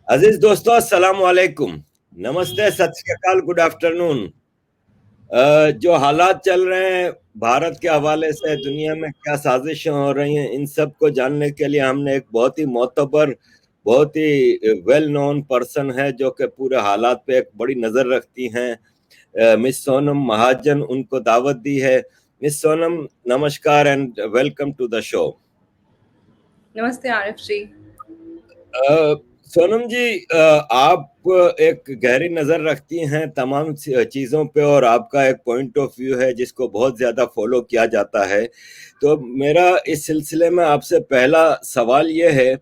अजीज दोस्तों, अस्सलाम वालेकुम, नमस्ते, सत श्री अकाल, गुड आफ्टरनून। जो हालात चल रहे हैं भारत के हवाले से, दुनिया में क्या साजिशें हो रही हैं, इन सब को जानने के लिए हमने एक बहुत ही मोतबर, बहुत ही वेल नोन पर्सन है जो कि पूरे हालात पे एक बड़ी नज़र रखती हैं, मिस सोनम महाजन, उनको दावत दी है। मिस सोनम, नमस्कार and welcome to the show. नमस्ते आरिफ जी। सोनम जी, आप एक गहरी नज़र रखती हैं तमाम चीज़ों पे और आपका एक पॉइंट ऑफ व्यू है जिसको बहुत ज़्यादा फॉलो किया जाता है। तो मेरा इस सिलसिले में आपसे पहला सवाल ये है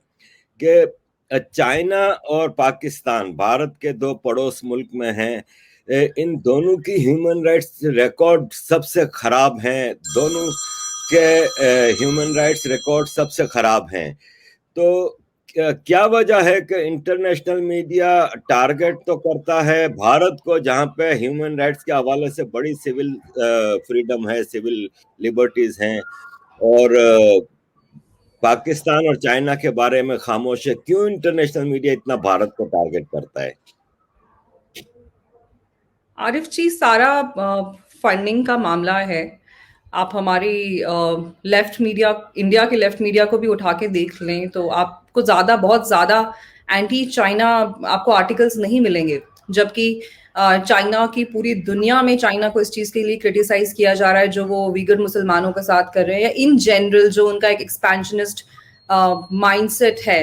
कि चाइना और पाकिस्तान भारत के दो पड़ोस मुल्क में हैं। इन दोनों की ह्यूमन राइट्स रिकॉर्ड सबसे खराब हैं, दोनों के ह्यूमन राइट्स रिकॉर्ड सबसे खराब हैं। तो क्या वजह है कि इंटरनेशनल मीडिया टारगेट तो करता है भारत को, जहां पे ह्यूमन राइट्स के हवाले से बड़ी सिविल फ्रीडम है, सिविल लिबर्टीज हैं, और पाकिस्तान और चाइना के बारे में खामोश है? क्यों इंटरनेशनल मीडिया इतना भारत को टारगेट करता है? आरिफ जी, सारा फंडिंग का मामला है। आप हमारी लेफ्ट मीडिया, इंडिया के लेफ्ट मीडिया को भी उठा के देख लें तो आपको बहुत ज़्यादा एंटी चाइना आपको आर्टिकल्स नहीं मिलेंगे। जबकि चाइना की पूरी दुनिया में चाइना को इस चीज़ के लिए क्रिटिसाइज किया जा रहा है जो वो वीगर मुसलमानों के साथ कर रहे हैं, या इन जनरल जो उनका एक एक्सपेंशनिस्ट माइंडसेट है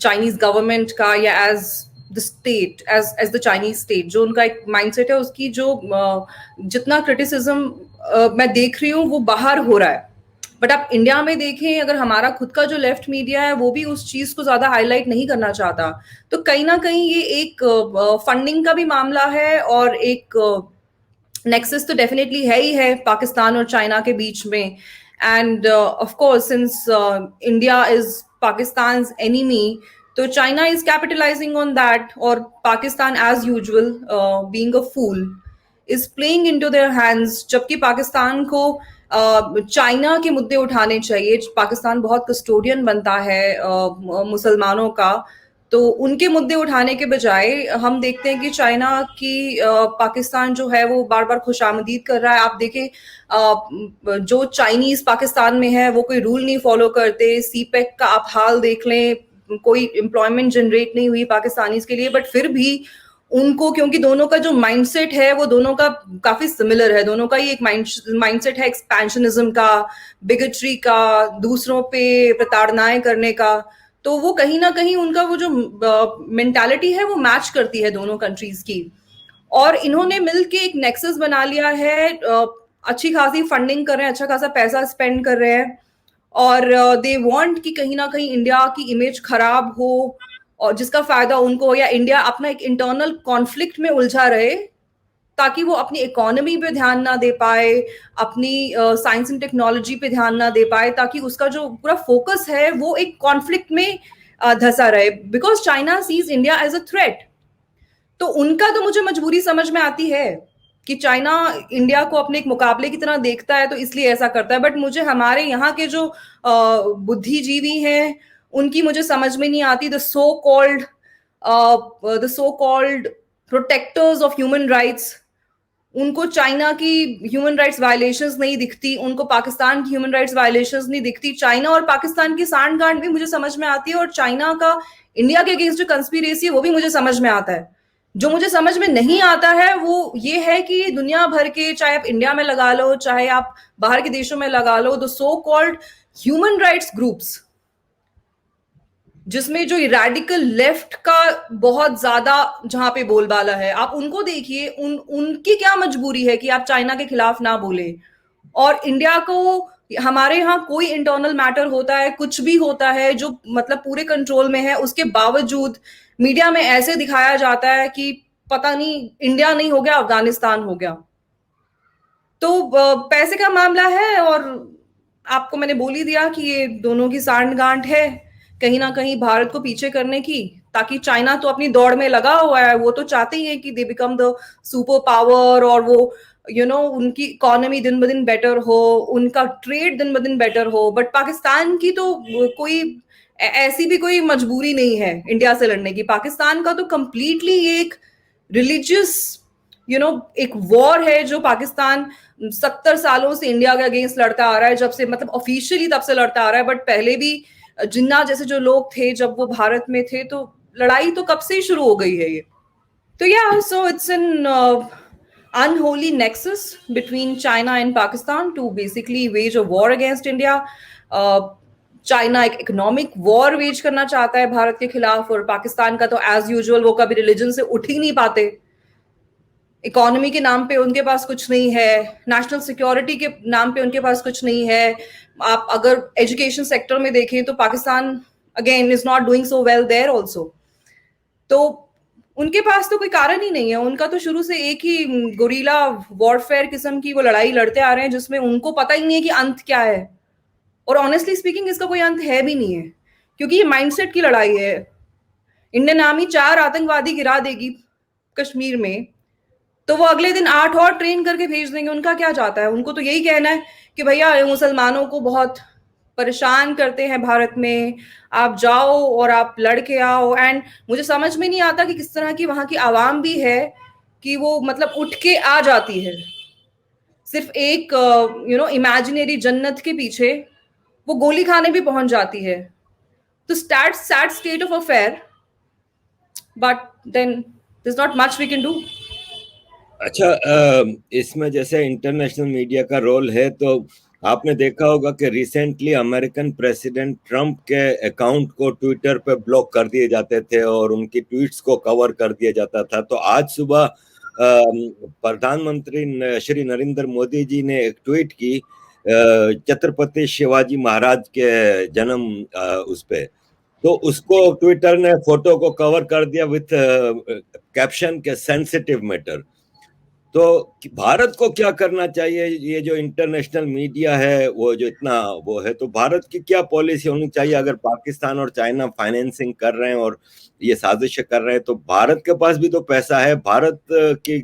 चाइनीज गवर्नमेंट का, या as the state, as the Chinese state, जो उनका एक माइंडसेट है, उसकी जो जितना क्रिटिसिज्म मैं देख रही हूँ वो बाहर हो रहा है। बट आप इंडिया में देखें, अगर हमारा खुद का जो लेफ्ट मीडिया है वो भी उस चीज को ज्यादा हाईलाइट नहीं करना चाहता, तो कहीं ना कहीं ये एक फंडिंग का भी मामला है, और एक नेक्सस तो डेफिनेटली है ही है पाकिस्तान और चाइना के बीच में। And of course, since India is Pakistan enemy, तो China is capitalising on that, और Pakistan as usual being a fool is playing into their hands. जबकि पाकिस्तान को चाइना के मुद्दे उठाने चाहिए। पाकिस्तान बहुत कस्टोडियन बनता है मुसलमानों का, तो उनके मुद्दे उठाने के बजाय हम देखते हैं कि चाइना की पाकिस्तान जो है वो बार बार खुशामदीद कर रहा है। आप देखें जो चाइनीज पाकिस्तान में है वो कोई रूल नहीं फॉलो करते। सीपेक का आप हाल देख लें, कोई एम्प्लॉयमेंट जनरेट नहीं हुई पाकिस्तानीज के लिए, बट फिर भी उनको, क्योंकि दोनों का जो माइंडसेट है वो दोनों का काफी सिमिलर है, दोनों का ही एक माइंडसेट है एक्सपेंशनिज्म का, बिगेट्री का, दूसरों पे प्रताड़नाएं करने का, तो वो कहीं ना कहीं उनका वो जो मेंटालिटी है वो मैच करती है दोनों कंट्रीज की। और इन्होंने मिलके एक नेक्सस बना लिया है, अच्छी खासी फंडिंग कर रहे हैं, अच्छा खासा पैसा स्पेंड कर रहे हैं, और दे वांट कि कहीं ना कहीं इंडिया की इमेज खराब हो, और जिसका फायदा उनको हो, या इंडिया अपना एक इंटरनल कॉन्फ्लिक्ट में उलझा रहे, ताकि वो अपनी इकोनॉमी पे ध्यान ना दे पाए, अपनी साइंस एंड टेक्नोलॉजी पे ध्यान ना दे पाए, ताकि उसका जो पूरा फोकस है वो एक कॉन्फ्लिक्ट में धंसा रहे, because China sees India as a threat. तो उनका तो मुझे मजबूरी समझ में आती है कि चाइना इंडिया को अपने एक मुकाबले की तरह देखता है, तो इसलिए ऐसा करता है। बट मुझे हमारे यहाँ के जो बुद्धिजीवी हैं उनकी मुझे समझ में नहीं आती। The so called protectors of human rights, उनको चाइना की ह्यूमन राइट्स वायलेशंस नहीं दिखती, उनको पाकिस्तान की ह्यूमन राइट्स वायलेशंस नहीं दिखती। चाइना और पाकिस्तान की सांठ-गांठ भी मुझे समझ में आती है, और चाइना का इंडिया के अगेंस्ट जो कंस्पिरेसी है वो भी मुझे समझ में आता है। जो मुझे समझ में नहीं आता है वो ये है कि दुनिया भर के, चाहे आप इंडिया में लगा लो, चाहे आप बाहर के देशों में लगा लो, the so called human rights groups, जिसमें जो रेडिकल लेफ्ट का बहुत ज्यादा जहां पे बोलबाला है, आप उनको देखिए, उनकी क्या मजबूरी है कि आप चाइना के खिलाफ ना बोले। और इंडिया को, हमारे यहाँ कोई इंटरनल मैटर होता है, कुछ भी होता है जो मतलब पूरे कंट्रोल में है, उसके बावजूद मीडिया में ऐसे दिखाया जाता है कि पता नहीं इंडिया नहीं हो गया अफगानिस्तान हो गया। तो पैसे का मामला है, और आपको मैंने बोल ही दिया कि ये दोनों की सांठ-गांठ है कहीं ना कहीं भारत को पीछे करने की, ताकि चाइना तो अपनी दौड़ में लगा हुआ है, वो तो चाहते ही है कि they become the super power, और वो उनकी इकोनॉमी दिन ब दिन बेटर हो, उनका ट्रेड दिन ब दिन बेटर हो, बट पाकिस्तान की तो कोई ऐसी भी कोई मजबूरी नहीं है इंडिया से लड़ने की। पाकिस्तान का तो कंप्लीटली एक रिलीजियस एक वॉर है जो पाकिस्तान 70 सालों से इंडिया के अगेंस्ट लड़ता आ रहा है, जब से मतलब ऑफिशियली तब से लड़ता आ रहा है, बट पहले भी जिन्ना जैसे जो लोग थे जब वो भारत में थे, तो लड़ाई तो कब से ही शुरू हो गई है ये। तो yeah, so it's an unholy nexus between China and Pakistan to basically wage a war against India. China एक इकोनॉमिक वॉर वेज करना चाहता है भारत के खिलाफ, और पाकिस्तान का तो एज यूजुअल वो कभी रिलीजन से उठ ही नहीं पाते। इकोनॉमी के नाम पे उनके पास कुछ नहीं है, नेशनल सिक्योरिटी के नाम पे उनके पास कुछ नहीं है। आप अगर एजुकेशन सेक्टर में देखें तो Pakistan again is not doing so well there also. तो उनके पास तो कोई कारण ही नहीं है, उनका तो शुरू से एक ही गोरीला वॉरफेयर किस्म की वो लड़ाई लड़ते आ रहे हैं, जिसमें उनको पता ही नहीं है कि अंत क्या है। और ऑनेस्टली स्पीकिंग इसका कोई अंत है भी नहीं है, क्योंकि ये माइंडसेट की लड़ाई है। इंडियन आर्मी 4 आतंकवादी गिरा देगी कश्मीर में, तो वो अगले दिन 8 और ट्रेन करके भेज देंगे। उनका क्या जाता है, उनको तो यही कहना है कि भैया मुसलमानों को बहुत परेशान करते हैं भारत में, आप जाओ और आप लड़के आओ। एंड मुझे समझ में नहीं आता कि किस तरह की वहां की आवाम भी है कि वो मतलब उठ के आ जाती है सिर्फ एक इमेजिनरी जन्नत के पीछे, वो गोली खाने भी पहुंच जाती है। तो sad state of affair, but then there is not much we can do. अच्छा, इसमें जैसे इंटरनेशनल मीडिया का रोल है, तो आपने देखा होगा कि रिसेंटली अमेरिकन प्रेसिडेंट ट्रंप के अकाउंट को ट्विटर पे ब्लॉक कर दिए जाते थे और उनकी ट्वीट्स को कवर कर दिया जाता था। तो आज सुबह प्रधानमंत्री श्री नरेंद्र मोदी जी ने एक ट्वीट की छत्रपति शिवाजी महाराज के जन्म उस पे, तो उसको ट्विटर ने फोटो को कवर कर दिया विथ कैप्शन के सेंसिटिव मैटर। तो भारत को क्या करना चाहिए? ये जो इंटरनेशनल मीडिया है वो जो इतना वो है, तो भारत की क्या पॉलिसी होनी चाहिए? अगर पाकिस्तान और चाइना फाइनेंसिंग कर रहे हैं और ये साजिशें कर रहे हैं, तो भारत के पास भी तो पैसा है। भारत की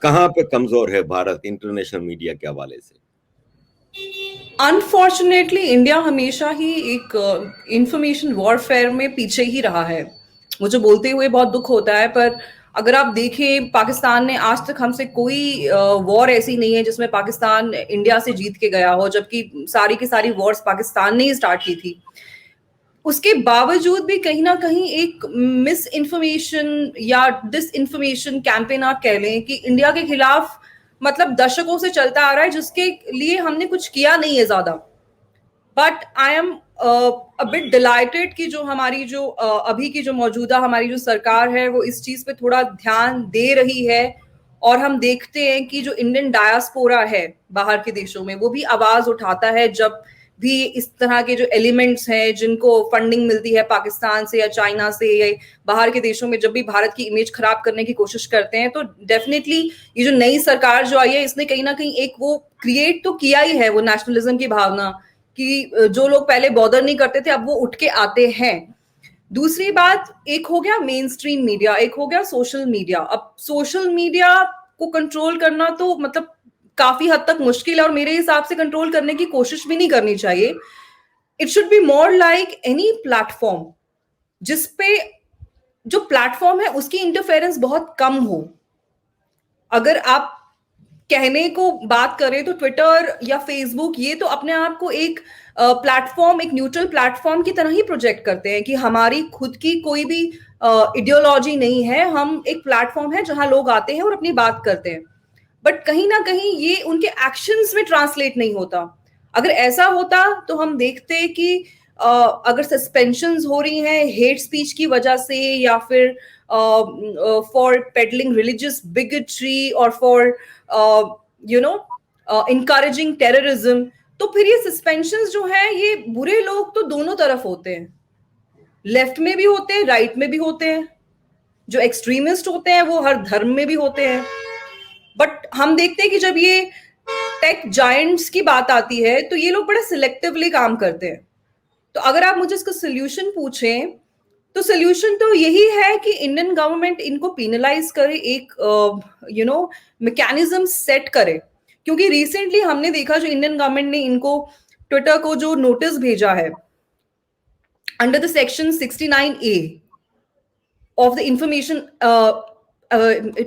कहाँ पे कमजोर है भारत इंटरनेशनल मीडिया के हवाले से? अनफॉर्चुनेटली इंडिया हमेशा ही एक इंफॉर्मेशन वॉरफेयर में पीछे ही रहा है। मुझे बोलते हुए बहुत दुख होता है, पर अगर आप देखें पाकिस्तान ने आज तक हमसे कोई वॉर ऐसी नहीं है जिसमें पाकिस्तान इंडिया से जीत के गया हो, जबकि सारी की सारी वॉर्स पाकिस्तान ने ही स्टार्ट की थी। उसके बावजूद भी कहीं ना कहीं एक मिस इन्फॉर्मेशन या डिस इन्फॉर्मेशन कैंपेन आप कह लें कि इंडिया के खिलाफ मतलब दशकों से चलता आ रहा है, जिसके लिए हमने कुछ किया नहीं है ज्यादा। But I am a bit dilated कि जो हमारी जो अभी की जो मौजूदा हमारी जो सरकार है वो इस चीज पे थोड़ा ध्यान दे रही है। और हम देखते हैं कि जो इंडियन डायस्पोरा है बाहर के देशों में, वो भी आवाज उठाता है जब भी इस तरह के जो एलिमेंट्स हैं जिनको फंडिंग मिलती है पाकिस्तान से या चाइना से या बाहर के देशों में, जब भी भारत की इमेज खराब करने की कोशिश करते हैं, तो डेफिनेटली ये जो नई सरकार जो आई है इसने कहीं ना कहीं एक वो क्रिएट तो किया ही है, वो नेशनलिज्म की भावना कि जो लोग पहले बॉदर नहीं करते थे अब वो उठ के आते हैं। दूसरी बात, एक हो गया मेन स्ट्रीम मीडिया, एक हो गया सोशल मीडिया। अब सोशल मीडिया को कंट्रोल करना तो मतलब काफी हद तक मुश्किल है, और मेरे हिसाब से कंट्रोल करने की कोशिश भी नहीं करनी चाहिए। It should be more like any platform जिसपे जो प्लेटफॉर्म है उसकी इंटरफेरेंस बहुत कम हो। अगर आप कहने को बात करें तो ट्विटर या फेसबुक ये तो अपने आप को एक प्लेटफॉर्म, एक न्यूट्रल प्लेटफॉर्म की तरह ही प्रोजेक्ट करते हैं कि हमारी खुद की कोई भी इडियोलॉजी नहीं है, हम एक प्लेटफॉर्म है जहां लोग आते हैं और अपनी बात करते हैं। बट कहीं ना कहीं ये उनके एक्शंस में ट्रांसलेट नहीं होता। अगर ऐसा होता तो हम देखते कि अगर सस्पेंशंस हो रही हैं हेट स्पीच की वजह से, या फिर फॉर पेडलिंग रिलीजियस बिगेट्री और फॉर इनकरेजिंग टेररिज्म, तो फिर ये सस्पेंशंस जो हैं ये बुरे लोग तो दोनों तरफ होते हैं, लेफ्ट में भी होते हैं राइट में भी होते हैं। जो एक्सट्रीमिस्ट होते हैं वो हर धर्म में भी होते हैं। बट हम देखते हैं कि जब ये टेक जायंट्स की बात आती है तो ये लोग बड़ा सिलेक्टिवली काम करते हैं। तो अगर आप मुझे इसका सोल्यूशन पूछें तो सोल्यूशन तो यही है कि इंडियन गवर्नमेंट इनको पेनलाइज करे, एक मैकेनिज्म सेट करे, क्योंकि रिसेंटली हमने देखा जो इंडियन गवर्नमेंट ने इनको ट्विटर को जो नोटिस भेजा है under the section 69A of the Information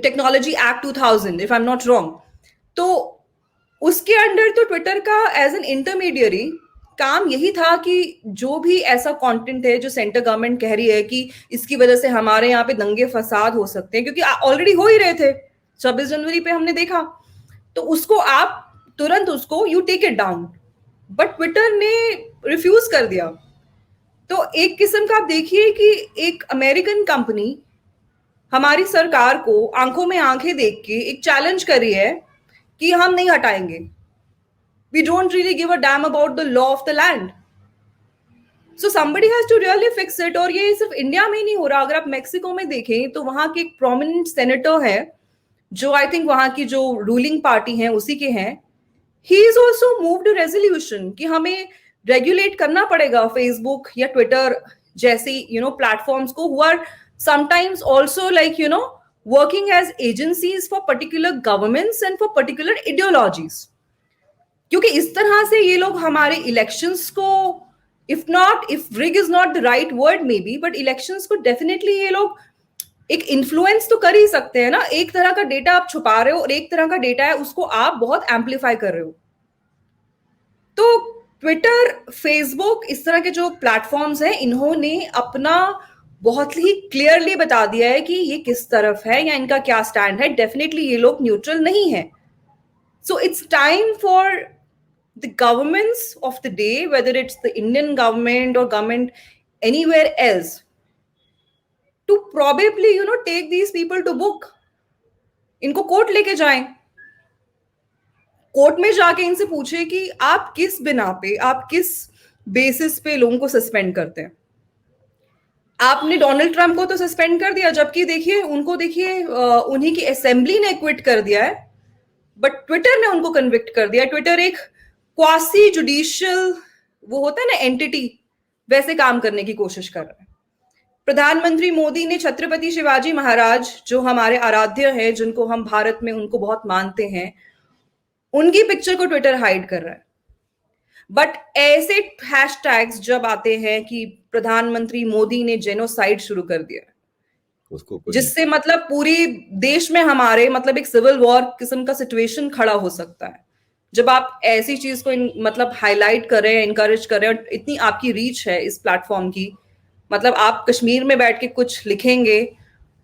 Technology Act 2000, if I'm not wrong. तो उसके अंडर तो ट्विटर का एज एन इंटरमीडियरी काम यही था कि जो भी ऐसा कंटेंट है जो सेंटर गवर्नमेंट कह रही है कि इसकी वजह से हमारे यहाँ पे दंगे फसाद हो सकते हैं, क्योंकि ऑलरेडी हो ही रहे थे 26 जनवरी पे हमने देखा, तो उसको आप तुरंत उसको you take it down, but Twitter ने रिफ्यूज कर दिया। तो एक किस्म का आप देखिए कि एक अमेरिकन कंपनी हमारी सरकार को आंखों में आंखें देख के एक चैलेंज कर रही है कि हम नहीं हटाएंगे, we don't really give a damn about the law of the land, so somebody has to really fix it. और ये सिर्फ इंडिया में नहीं हो रहा, अगर आप मेक्सिको में देखें तो वहां के एक प्रोमिनेंट सेनेटर है जो आई थिंक वहां की जो रूलिंग पार्टी है उसी के हैं, he is also moved resolution कि हमें रेगुलेट करना पड़ेगा फेसबुक या ट्विटर जैसे प्लेटफॉर्म्स को, who are sometimes also like working as agencies for particular governments and for particular ideologies, क्योंकि इस तरह से ये लोग हमारे इलेक्शंस को, if rig is not the right word maybe, but elections को डेफिनेटली ये लोग एक इन्फ्लुएंस तो कर ही सकते हैं ना। एक तरह का डेटा आप छुपा रहे हो और एक तरह का डेटा है उसको आप बहुत एम्पलीफाई कर रहे हो। तो ट्विटर, फेसबुक, इस तरह के जो प्लेटफॉर्म्स हैं इन्होंने अपना बहुत ही क्लियरली बता दिया है कि ये किस तरफ है या इनका क्या स्टैंड है। डेफिनेटली ये लोग न्यूट्रल नहीं है। So it's time for the governments of the day, whether it's the Indian government और government anywhere else, to probably take these people to book, इनको कोर्ट लेके जाएं, कोर्ट में जाके इनसे पूछे कि आप किस बिना पे, आप किस बेसिस पे लोगों को सस्पेंड करते हैं। आपने डोनाल्ड ट्रंप को तो सस्पेंड कर दिया, जबकि देखिए उनको, देखिए उन्हीं की असेंबली ने क्विट कर दिया है, बट ट्विटर ने उनको कन्विक्ट कर दिया। ट्विटर एक क्वासी जुडिशियल, वो होता है ना एंटिटी, वैसे काम करने की कोशिश कर रहा है। प्रधानमंत्री मोदी ने छत्रपति शिवाजी महाराज जो हमारे आराध्य हैं, जिनको हम भारत में उनको बहुत मानते हैं, उनकी पिक्चर को ट्विटर हाइड कर रहा है। बट ऐसे हैशटैग्स जब आते हैं कि प्रधानमंत्री मोदी ने जेनोसाइड शुरू कर दिया, उसको जिससे मतलब पूरी देश में हमारे मतलब एक सिविल वॉर किस्म का सिचुएशन खड़ा हो सकता है, जब आप ऐसी चीज को मतलब हाईलाइट कर रहे हैं, इनकरेज कर रहे हैं, और इतनी आपकी रीच है इस प्लेटफॉर्म की, मतलब आप कश्मीर में बैठ के कुछ लिखेंगे,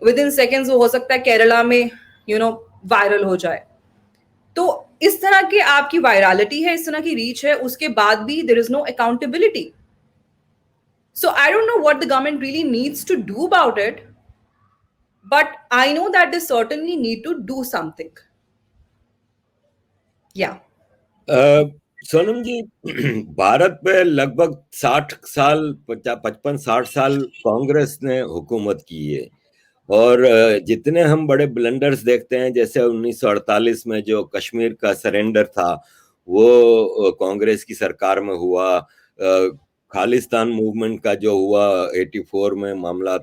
विद इन सेकेंड्स वो हो सकता है केरला में वायरल हो जाए। तो इस तरह की आपकी वायरलिटी है, इस तरह की रीच है, उसके बाद भी there is no accountability. So I don't know what the government really needs to do about it, but I know that they certainly need to do something. या सोनम जी, भारत पे लगभग 60 साल, 55-60 साल कांग्रेस ने हुकूमत की है, और जितने हम बड़े ब्लंडर्स देखते हैं, जैसे 1948 में जो कश्मीर का सरेंडर था वो कांग्रेस की सरकार में हुआ, खालिस्तान मूवमेंट का जो हुआ 84 में मामला,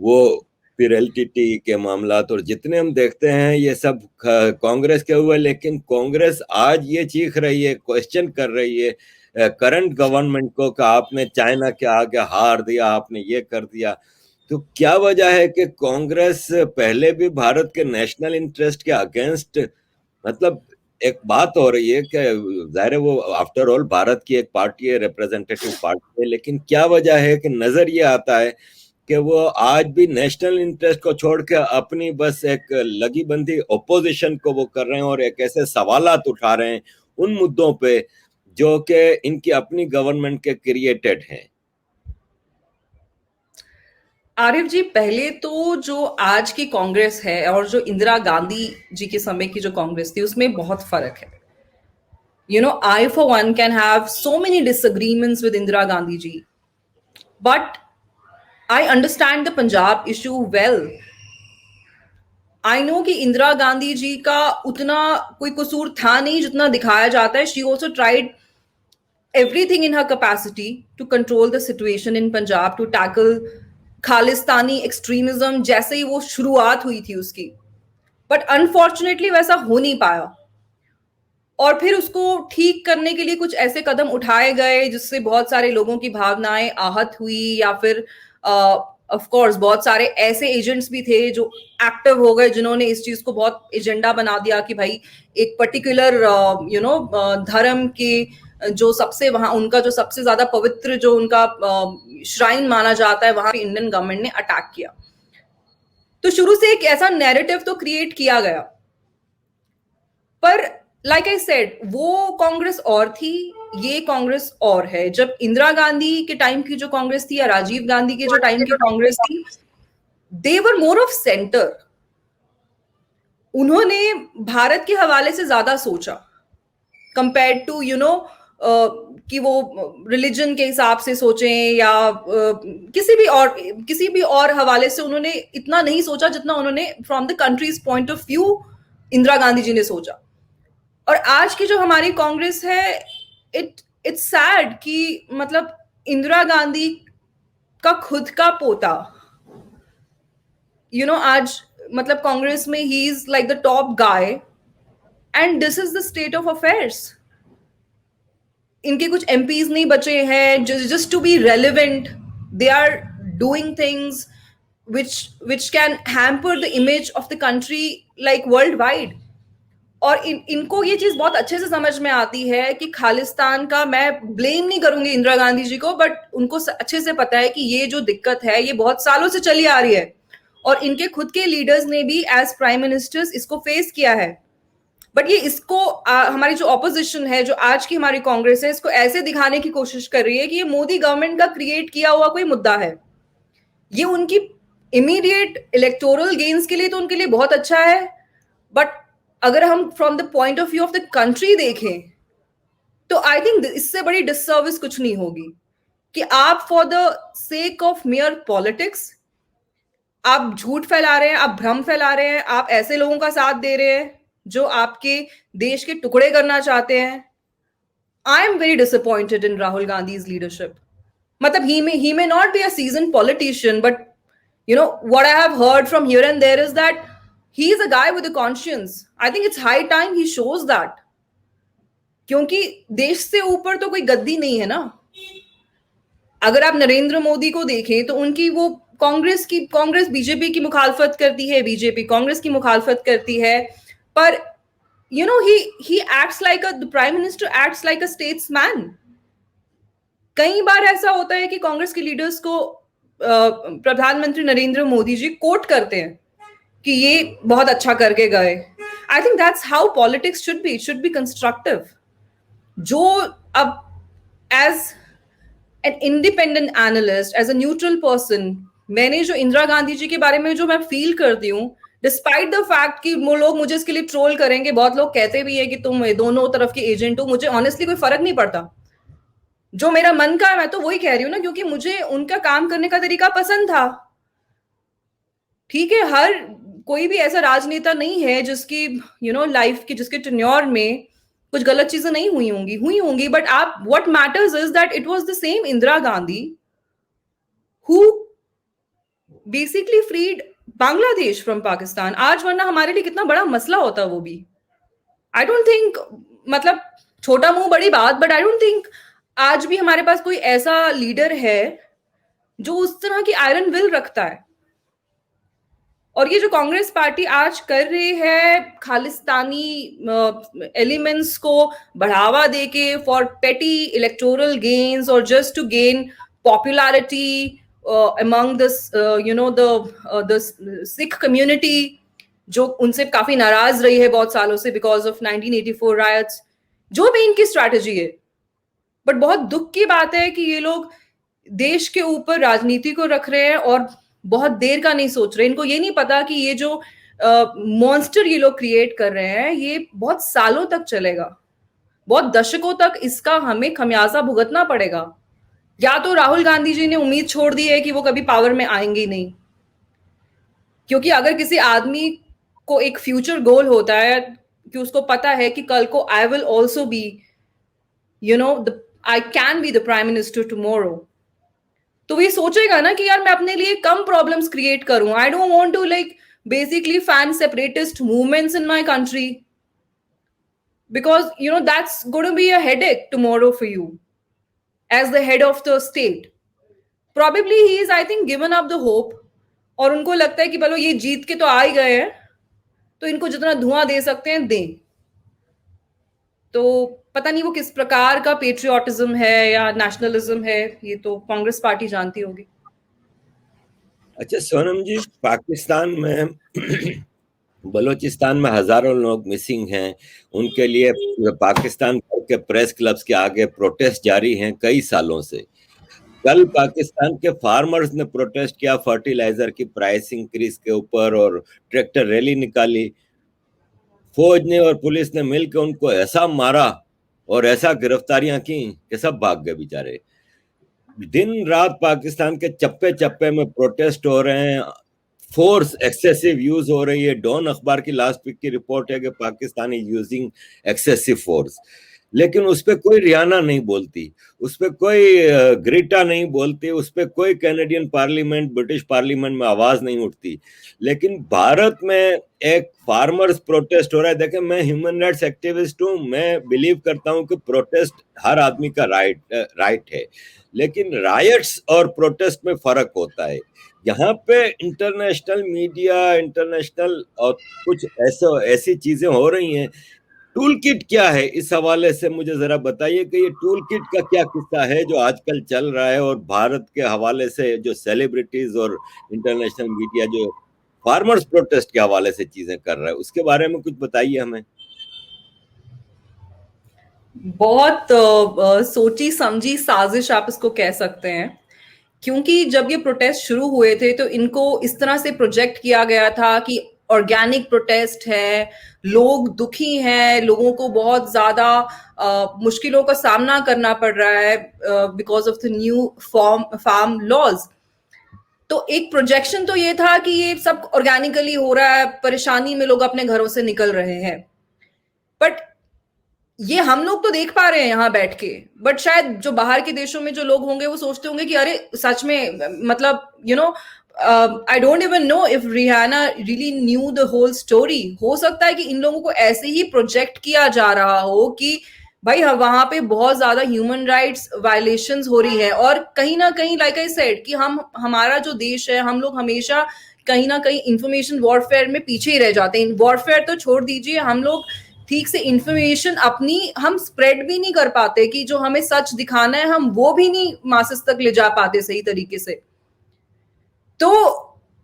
वो फिर एलटीटी के मामला, और जितने हम देखते हैं ये सब कांग्रेस के हुए। लेकिन कांग्रेस आज ये चीख रही है, क्वेश्चन कर रही है करंट गवर्नमेंट को कि आपने चाइना के आगे हार दिया, आपने ये कर दिया। तो क्या वजह है कि कांग्रेस पहले भी भारत के नेशनल इंटरेस्ट के अगेंस्ट, मतलब एक बात हो रही है कि जाहिर है वो आफ्टर ऑल भारत की एक पार्टी है, रिप्रेजेंटेटिव पार्टी है, लेकिन क्या वजह है कि नजर ये आता है कि वो आज भी नेशनल इंटरेस्ट को छोड़ के अपनी बस एक लगी बंदी ओपोजिशन को वो कर रहे हैं, और एक ऐसे सवालात उठा रहे हैं उन मुद्दों पे जो कि इनकी अपनी गवर्नमेंट के क्रिएटेड हैं। आरिफ जी, पहले तो जो आज की कांग्रेस है और जो इंदिरा गांधी जी के समय की जो कांग्रेस थी उसमें बहुत फर्क है। I for one can have so many disagreements with Indira Gandhi ji, but I understand the Punjab issue well. I know कि इंदिरा गांधी जी का उतना कोई कसूर था नहीं जितना दिखाया जाता है। She also tried everything in her capacity to control the situation in Punjab, to tackle Khalistani extremism जैसे ही वो शुरुआत हुई थी उसकी, बट अनफॉर्चुनेटली वैसा हो नहीं पाया। और फिर उसको ठीक करने के लिए कुछ ऐसे कदम उठाए गए जिससे बहुत सारे लोगों की भावनाएं आहत हुई, या फिर ऑफ कोर्स बहुत सारे ऐसे एजेंट्स भी थे जो एक्टिव हो गए, जिन्होंने इस चीज को बहुत एजेंडा बना दिया कि भाई एक पर्टिकुलर धर्म के जो सबसे वहां उनका जो सबसे ज्यादा पवित्र जो उनका श्राइन माना जाता है, वहां पे इंडियन गवर्नमेंट ने अटैक किया। तो शुरू से एक ऐसा नैरेटिव तो क्रिएट किया गया, पर लाइक आई सेड वो कांग्रेस और थी, ये कांग्रेस और है। जब इंदिरा गांधी के टाइम की जो कांग्रेस थी या राजीव गांधी के जो टाइम की कांग्रेस थी, दे वर मोर ऑफ सेंटर। उन्होंने भारत के हवाले से ज्यादा सोचा कंपेयर टू कि वो रिलीजन के हिसाब से सोचें या किसी भी और हवाले से उन्होंने इतना नहीं सोचा जितना उन्होंने from the country's point of view Indira Gandhi ji ने सोचा। और आज की जो हमारी कांग्रेस है, इट्स सैड कि मतलब इंदिरा गांधी का खुद का पोता आज मतलब कांग्रेस में ही is like the top guy, and this is the state of affairs. इनके कुछ एमपीज नहीं बचे हैं just to be relevant, they are doing things which can hamper the image of the country like worldwide। और इनको ये चीज बहुत अच्छे से समझ में आती है कि खालिस्तान का, मैं ब्लेम नहीं करूंगी इंदिरा गांधी जी को, बट उनको अच्छे से पता है कि ये जो दिक्कत है ये बहुत सालों से चली आ रही है, और इनके खुद के लीडर्स ने भी एज प्राइम मिनिस्टर्स इसको फेस किया है। बट ये इसको हमारी जो ऑपोजिशन है, जो आज की हमारी कांग्रेस है, इसको ऐसे दिखाने की कोशिश कर रही है कि ये मोदी गवर्नमेंट का क्रिएट किया हुआ कोई मुद्दा है। ये उनकी इमीडिएट इलेक्टोरल गेन्स के लिए तो उनके लिए बहुत अच्छा है, बट अगर हम from the point of view of the country देखें तो आई थिंक इससे बड़ी डिससर्विस कुछ नहीं होगी कि आप for the sake of mayor politics आप झूठ फैला रहे हैं, आप भ्रम फैला रहे हैं, आप ऐसे लोगों का साथ दे रहे हैं जो आपके देश के टुकड़े करना चाहते हैं। I am very disappointed in Rahul Gandhi's leadership. मतलब he may not be a seasoned politician, but what I have heard from here and there is that he is a guy with a conscience. I think it's high time he shows that, क्योंकि देश से ऊपर तो कोई गद्दी नहीं है ना। अगर आप नरेंद्र मोदी को देखें तो उनकी वो कांग्रेस बीजेपी की मुखालफत करती है, बीजेपी कांग्रेस की मुखालफत करती है, पर he acts like the prime minister acts like a statesman। कई बार ऐसा होता है कि कांग्रेस के लीडर्स को प्रधानमंत्री नरेंद्र मोदी जी कोट करते हैं कि ये बहुत अच्छा करके गए। I think that's how politics should be, it should be constructive. जो अब as an independent analyst, as a neutral person, मैंने जो इंदिरा गांधी जी के बारे में जो मैं फील करती हूँ, डिस्पाइट द फैक्ट कि वो लोग मुझे इसके लिए ट्रोल करेंगे, बहुत लोग कहते भी है कि तुम दोनों तरफ के एजेंट हो, मुझे ऑनेस्टली कोई फर्क नहीं पड़ता। जो मेरा मन का है मैं तो वही कह रही हूँ ना, क्योंकि मुझे उनका काम करने का तरीका पसंद था। ठीक है, हर कोई भी ऐसा राजनेता नहीं है जिसकी लाइफ की, जिसके टेन्योर में कुछ गलत चीजें नहीं हुई होंगी, बट आप what matters is that it was the same Indira Gandhi who basically freed Bangladesh from Pakistan. आज वरना हमारे लिए कितना बड़ा मसला होता वो भी। आई डोंट थिंक, मतलब छोटा मुंह बड़ी बात, बट आई डोंट थिंक आज भी हमारे पास कोई ऐसा लीडर है जो उस तरह की आयरन विल रखता है। और ये जो कांग्रेस पार्टी आज कर रही है, खालिस्तानी एलिमेंट्स को बढ़ावा देके फॉर पेटी इलेक्टोरल गेन्स और just to gain popularity among the Sikh community, जो उनसे काफी नाराज रही है बहुत सालों से बिकॉज ऑफ 1984 रायट्स, जो भी इनकी स्ट्रैटेजी है। बट बहुत दुख की बात है कि ये लोग देश के ऊपर राजनीति को रख रहे हैं और बहुत देर का नहीं सोच रहे। इनको ये नहीं पता कि ये जो मॉन्स्टर ये लोग क्रिएट कर रहे हैं ये बहुत सालों तक चलेगा, बहुत दशकों तक इसका हमें खमियाजा भुगतना पड़ेगा। या तो राहुल गांधी जी ने उम्मीद छोड़ दी है कि वो कभी पावर में आएंगे ही नहीं, क्योंकि अगर किसी आदमी को एक फ्यूचर गोल होता है कि उसको पता है कि कल को I will also be I can be the prime minister tomorrow, तो वो ये सोचेगा ना कि यार मैं अपने लिए कम प्रॉब्लम्स क्रिएट करूं. I don't want to like basically fan separatist movements in my country, because that's going to be a headache tomorrow for you as the head of the state. Probably he is, I think, given up the hope, और उनको लगता है कि बोलो ये जीत के तो आ ही गए हैं, तो इनको जितना धुआं दे सकते हैं दें. तो पता नहीं वो किस प्रकार का पेट्रियोटिज्म है या नेशनलिज्म है, ये तो कांग्रेस पार्टी जानती होगी. अच्छा सोनम जी, पाकिस्तान में बलूचिस्तान में हजारों लोग मिसिंग हैं. उनके लिए पाकिस्तान भर के प्रेस क्लब्स के आगे प्रोटेस्ट जारी हैं कई सालों से. कल पाकिस्तान के फार्मर्स ने प्रोटेस्ट किया फर्टिलाइजर की प्राइस इंक्रीज के ऊपर और ट्रैक्टर रैली निकाली. फौज ने और पुलिस ने मिलकर उनको ऐसा मारा और ऐसा गिरफ्तारियां की कि सब भाग गए बेचारे. दिन रात पाकिस्तान के चप्पे चप्पे में प्रोटेस्ट हो रहे हैं. फोर्स एक्सेसिव यूज हो रही है. डॉन अखबार की लास्ट वीक की रिपोर्ट है कि Pakistan is using excessive force. लेकिन उस पर कोई रियाना नहीं बोलती, उस पर कोई ग्रीटा नहीं बोलती, उस पर कोई कैनेडियन पार्लियामेंट, ब्रिटिश पार्लियामेंट में आवाज नहीं उठती. लेकिन भारत में एक फार्मर्स प्रोटेस्ट हो रहा है. देखें, मैं ह्यूमन राइट्स एक्टिविस्ट हूं. मैं बिलीव करता हूं कि प्रोटेस्ट हर आदमी का राइट है, लेकिन रायट्स और प्रोटेस्ट में फर्क होता है. यहाँ पे इंटरनेशनल मीडिया, इंटरनेशनल और कुछ ऐसी चीजें हो रही हैं. टूल किट क्या है, इस हवाले से मुझे जरा बताइए कि ये टूल किट का क्या किस्सा है जो आजकल चल रहा है, और भारत के हवाले से जो सेलिब्रिटीज और इंटरनेशनल मीडिया जो फार्मर्स प्रोटेस्ट के हवाले से चीजें कर रहा है, उसके बारे में कुछ बताइए हमें. बहुत सोची समझी साजिश आप इसको कह सकते हैं, क्योंकि जब ये प्रोटेस्ट शुरू हुए थे तो इनको इस तरह से प्रोजेक्ट किया गया था कि ऑर्गेनिक प्रोटेस्ट है, लोग दुखी हैं, लोगों को बहुत ज्यादा मुश्किलों का सामना करना पड़ रहा है because of the new farm laws. तो एक प्रोजेक्शन तो ये था कि ये सब ऑर्गेनिकली हो रहा है, परेशानी में लोग अपने घरों से निकल रहे हैं. बट ये हम लोग तो देख पा रहे हैं यहाँ बैठ के, बट शायद जो बाहर के देशों में जो लोग होंगे वो सोचते होंगे कि अरे सच में, मतलब I don't even know if Rihanna really knew the whole story. हो सकता है कि इन लोगों को ऐसे ही प्रोजेक्ट किया जा रहा हो कि भाई वहां पे बहुत ज्यादा ह्यूमन राइट्स वायलेशंस हो रही है, और कहीं ना कहीं लाइक आई सेड कि हमारा जो देश है, हम लोग हमेशा कहीं ना कहीं इंफॉर्मेशन वॉरफेयर में पीछे ही रह जाते हैं. वॉरफेयर तो छोड़ दीजिए, हम लोग ठीक से इंफॉर्मेशन अपनी हम स्प्रेड भी नहीं कर पाते, कि जो हमें सच दिखाना है हम वो भी नहीं मासेस तक ले जा पाते सही तरीके से. तो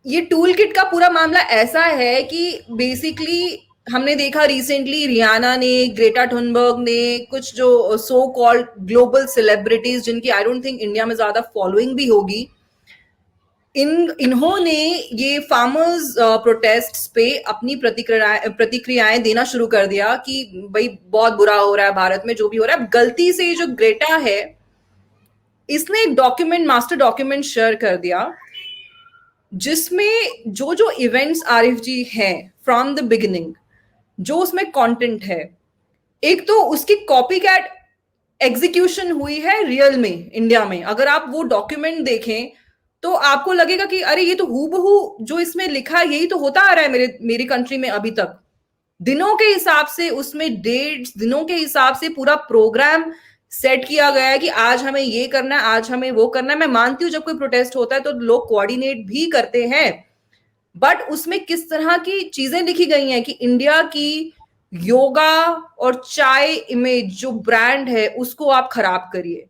ये टूल किट का पूरा मामला ऐसा है कि बेसिकली हमने देखा रिसेंटली रियाना ने, ग्रेटा थुनबर्ग ने, कुछ जो सो कॉल्ड ग्लोबल सेलिब्रिटीज जिनकी आई डोंट थिंक इंडिया में ज्यादा फॉलोइंग भी होगी, इन्होंने ये फार्मर्स प्रोटेस्ट पे अपनी प्रतिक्रियाएं देना शुरू कर दिया कि भाई बहुत बुरा हो रहा है भारत में जो भी हो रहा है. गलती से जो ग्रेटा है इसने एक डॉक्यूमेंट, मास्टर डॉक्यूमेंट शेयर कर दिया जिसमें जो जो इवेंट्स आरिफ जी हैं फ्रॉम द बिगिनिंग, जो उसमें कंटेंट है, एक तो उसकी कॉपी कैट एग्जीक्यूशन हुई है रियल में इंडिया में. अगर आप वो डॉक्यूमेंट देखें तो आपको लगेगा कि अरे ये तो हूबहू जो इसमें लिखा है यही तो होता आ रहा है मेरी कंट्री में अभी तक. दिनों के हिसाब से उसमें डेट्स, दिनों के हिसाब से पूरा प्रोग्राम सेट किया गया है कि आज हमें ये करना है, आज हमें वो करना है. मैं मानती हूँ जब कोई प्रोटेस्ट होता है तो लोग कोऑर्डिनेट भी करते हैं, बट उसमें किस तरह की चीजें लिखी गई हैं कि इंडिया की योगा और चाय इमेज जो ब्रांड है उसको आप खराब करिए,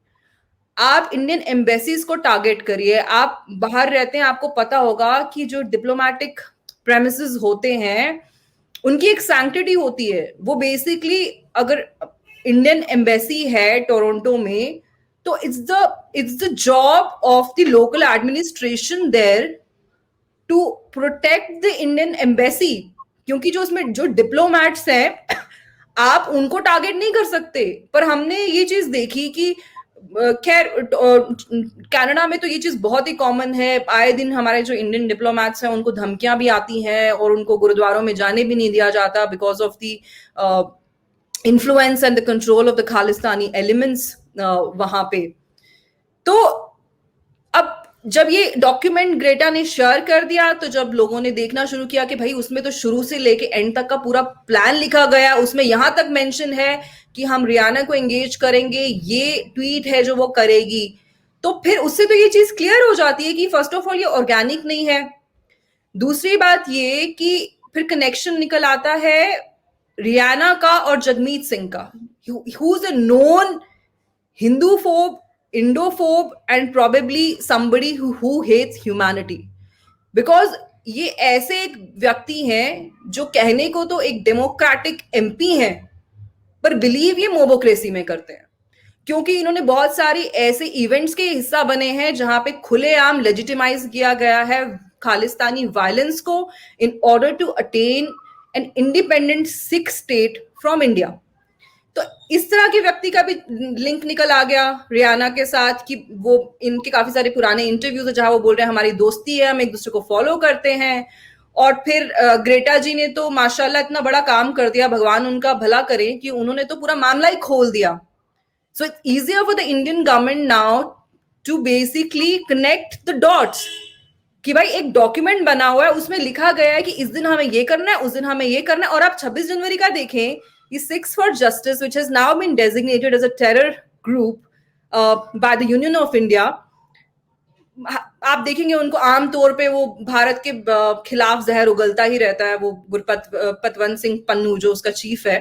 आप इंडियन एम्बेसीज को टारगेट करिए. आप बाहर रहते हैं, आपको पता होगा कि जो डिप्लोमेटिक प्रेमिसेस होते हैं उनकी एक सैंक्टिटी होती है. वो बेसिकली अगर इंडियन एम्बेसी है टोरंटो में तो it's the job of the local administration there to protect the Indian embassy, क्योंकि जो उसमें जो डिप्लोमैट्स हैं आप उनको टारगेट नहीं कर सकते. पर हमने ये चीज देखी कि खैर कनाडा में तो ये चीज बहुत ही कॉमन है. आए दिन हमारे जो इंडियन डिप्लोमैट्स हैं उनको धमकियां भी आती हैं और उनको गुरुद्वारों में जाने भी नहीं दिया जाता because of the influence and the control of the Khalistani elements वहां पे. तो अब जब ये डॉक्यूमेंट ग्रेटा ने शेयर कर दिया, तो जब लोगों ने देखना शुरू किया कि भाई उसमें तो शुरू से लेके एंड तक का पूरा प्लान लिखा गया, उसमें यहां तक मेंशन है कि हम रियाना को एंगेज करेंगे, ये ट्वीट है जो वो करेगी, तो फिर उससे तो ये चीज क्लियर हो जाती है कि फर्स्ट ऑफ ऑल ये ऑर्गेनिक नहीं है। दूसरी बात ये कि फिर कनेक्शन निकल आता है रियाना का और जगमीत सिंह का, who is a known Hinduphobe, Indophobe, and probably somebody who hates humanity. Because ये ऐसे एक व्यक्ति हैं जो कहने को तो एक डेमोक्रेटिक एमपी हैं, पर बिलीव ये मोबोक्रेसी में करते हैं, क्योंकि इन्होंने बहुत सारी ऐसे इवेंट्स के हिस्सा बने हैं जहां पे खुलेआम लेजिटिमाइज किया गया है खालिस्तानी वायलेंस को in order to attain an independent Sikh state from India. तो इस तरह के व्यक्ति का भी लिंक निकल आ गया रियाना के साथ कि वो इनके काफी सारे पुराने इंटरव्यूज है जहां वो बोल रहे हैं हमारी दोस्ती है, हम एक दूसरे को फॉलो करते हैं। और फिर ग्रेटा जी ने तो माशाल्लाह इतना बड़ा काम कर दिया, भगवान उनका भला करे, कि उन्होंने तो पूरा मामला ही खोल दिया। So it's easier for the Indian government now to basically connect the dots कि भाई एक डॉक्यूमेंट बना हुआ है, उसमें लिखा गया है कि इस दिन हमें ये करना है, उस दिन हमें ये करना है। और आप 26 जनवरी का देखें, ये Sikhs for Justice which has now been designated as a terror group by the Union of India, आप देखेंगे उनको आमतौर पे वो भारत के खिलाफ जहर उगलता ही रहता है। वो पतवंत सिंह पन्नू जो उसका चीफ है,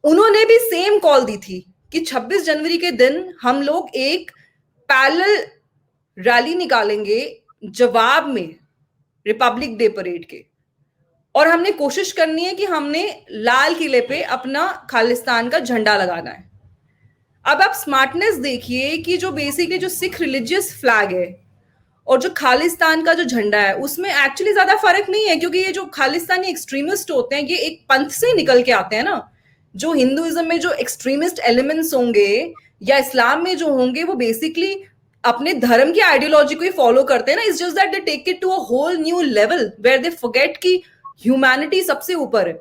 उन्होंने भी सेम कॉल दी थी कि 26 जनवरी के दिन हम लोग एक पैरेलल रैली निकालेंगे जवाब में रिपब्लिक डे परेड के, और हमने कोशिश करनी है कि हमने लाल किले पे अपना खालिस्तान का झंडा लगाना है। अब आप स्मार्टनेस देखिए कि जो बेसिकली जो सिख रिलीजियस फ्लैग है और जो खालिस्तान का जो झंडा है, उसमें एक्चुअली ज्यादा फर्क नहीं है, क्योंकि ये जो खालिस्तानी एक्सट्रीमिस्ट होते हैं ये एक पंथ से निकल के आते हैं ना। जो हिंदुइज्म में जो एक्सट्रीमिस्ट एलिमेंट्स होंगे या इस्लाम में जो होंगे, वो बेसिकली अपने धर्म की आइडियोलॉजी को ही फॉलो करते हैं ना। It's just that they take it to a whole new level where they forget कि ह्यूमैनिटी सबसे ऊपर है।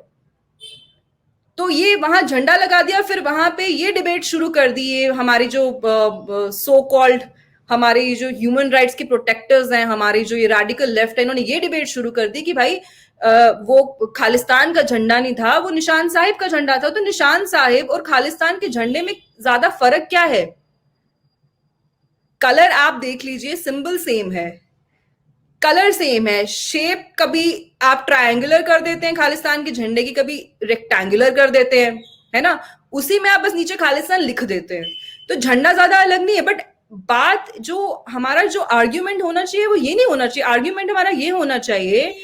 तो ये वहां झंडा लगा दिया, फिर वहां पे ये डिबेट शुरू कर दी है हमारी जो सो कॉल्ड हमारे जो ह्यूमन राइट्स के प्रोटेक्टर्स हैं, हमारी जो ये रेडिकल लेफ्ट है, इन्होंने ये डिबेट शुरू कर दी कि भाई वो खालिस्तान का झंडा नहीं था, वो निशान साहिब का झंडा था। तो निशान साहिब और खालिस्तान के झंडे में ज्यादा फर्क क्या है? कलर आप देख लीजिए, सिंबल सेम है, कलर सेम है, शेप कभी आप ट्रायंगुलर कर देते हैं खालिस्तान के झंडे की, कभी रेक्टेंगुलर कर देते हैं, है ना। उसी में आप बस नीचे खालिस्तान लिख देते हैं, तो झंडा ज्यादा अलग नहीं है। बट बात जो हमारा जो आर्ग्यूमेंट होना चाहिए वो ये नहीं होना चाहिए। आर्ग्यूमेंट हमारा ये होना चाहिए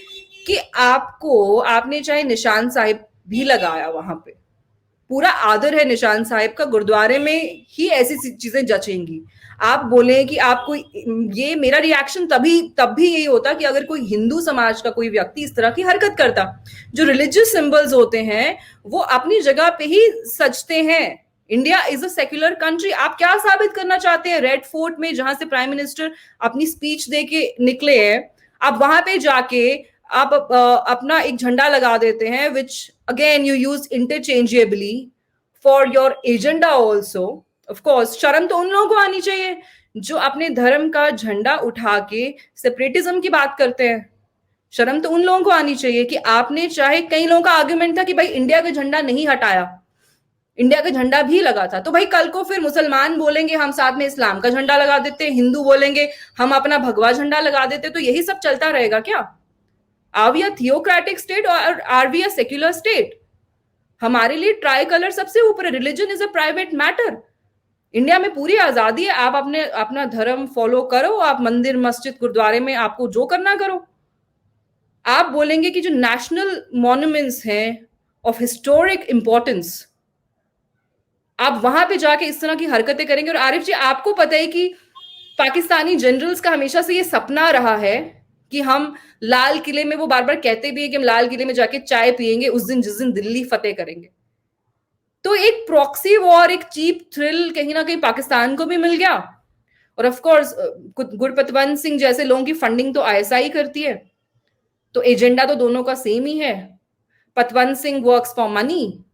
कि आपने चाहे निशान साहिब भी लगाया वहां पे, पूरा आदर है निशान साहिब का, गुरुद्वारे में ही ऐसी चीजें जचेंगी। आप बोले कि आपको ये, मेरा रिएक्शन तब भी यही होता कि अगर कोई हिंदू समाज का कोई व्यक्ति इस तरह की हरकत करता। जो रिलीजियस सिंबल्स होते हैं वो अपनी जगह पे ही सजते हैं। India is a secular country. आप क्या साबित करना चाहते हैं? रेड फोर्ट में जहां से प्राइम मिनिस्टर अपनी स्पीच दे के निकले हैं, आप वहां पे जाके आप अपना एक झंडा लगा देते हैं, which again you use interchangeably for your agenda also. Of course शर्म तो उन लोगों को आनी चाहिए जो अपने धर्म का झंडा उठा के सेपरेटिज्म की बात करते हैं। शर्म तो उन लोगों को आनी चाहिए कि आपने, चाहे कई लोगों का आर्गुमेंट था कि भाई इंडिया का झंडा नहीं हटाया, इंडिया का झंडा भी लगा था, तो भाई कल को फिर मुसलमान बोलेंगे हम साथ में इस्लाम का झंडा लगा देते, हिंदू बोलेंगे हम अपना भगवा झंडा लगा देते, तो यही सब चलता रहेगा क्या? Are we a theocratic state और are we a secular state? हमारे लिए ट्राई कलर सबसे ऊपर है। Religion is a private matter. India में पूरी आजादी है, आप अपना धर्म फॉलो करो, आप मंदिर मस्जिद गुरुद्वारे में आपको जो करना करो। आप बोलेंगे कि जो नेशनल मॉन्यूमेंट्स हैं ऑफ हिस्टोरिक इंपॉर्टेंस, आप वहां पे जाके इस तरह की हरकतें करेंगे। और आरिफ जी, आपको पता है कि पाकिस्तानी जनरल्स का हमेशा से ये सपना रहा है कि हम लाल किले में, वो बार बार कहते भी है कि हम लाल किले में जाके चाय पियेंगे उस दिन जिस दिन दिल्ली फतेह करेंगे। तो एक प्रॉक्सी वॉर, एक चीप थ्रिल कहीं ना कहीं पाकिस्तान को भी मिल गया। और ऑफ कोर्स गुरपतवंत सिंह जैसे लोगों की फंडिंग तो आईएसआई करती है, तो एजेंडा तो दोनों का सेम ही है। Patwant Singh works for money,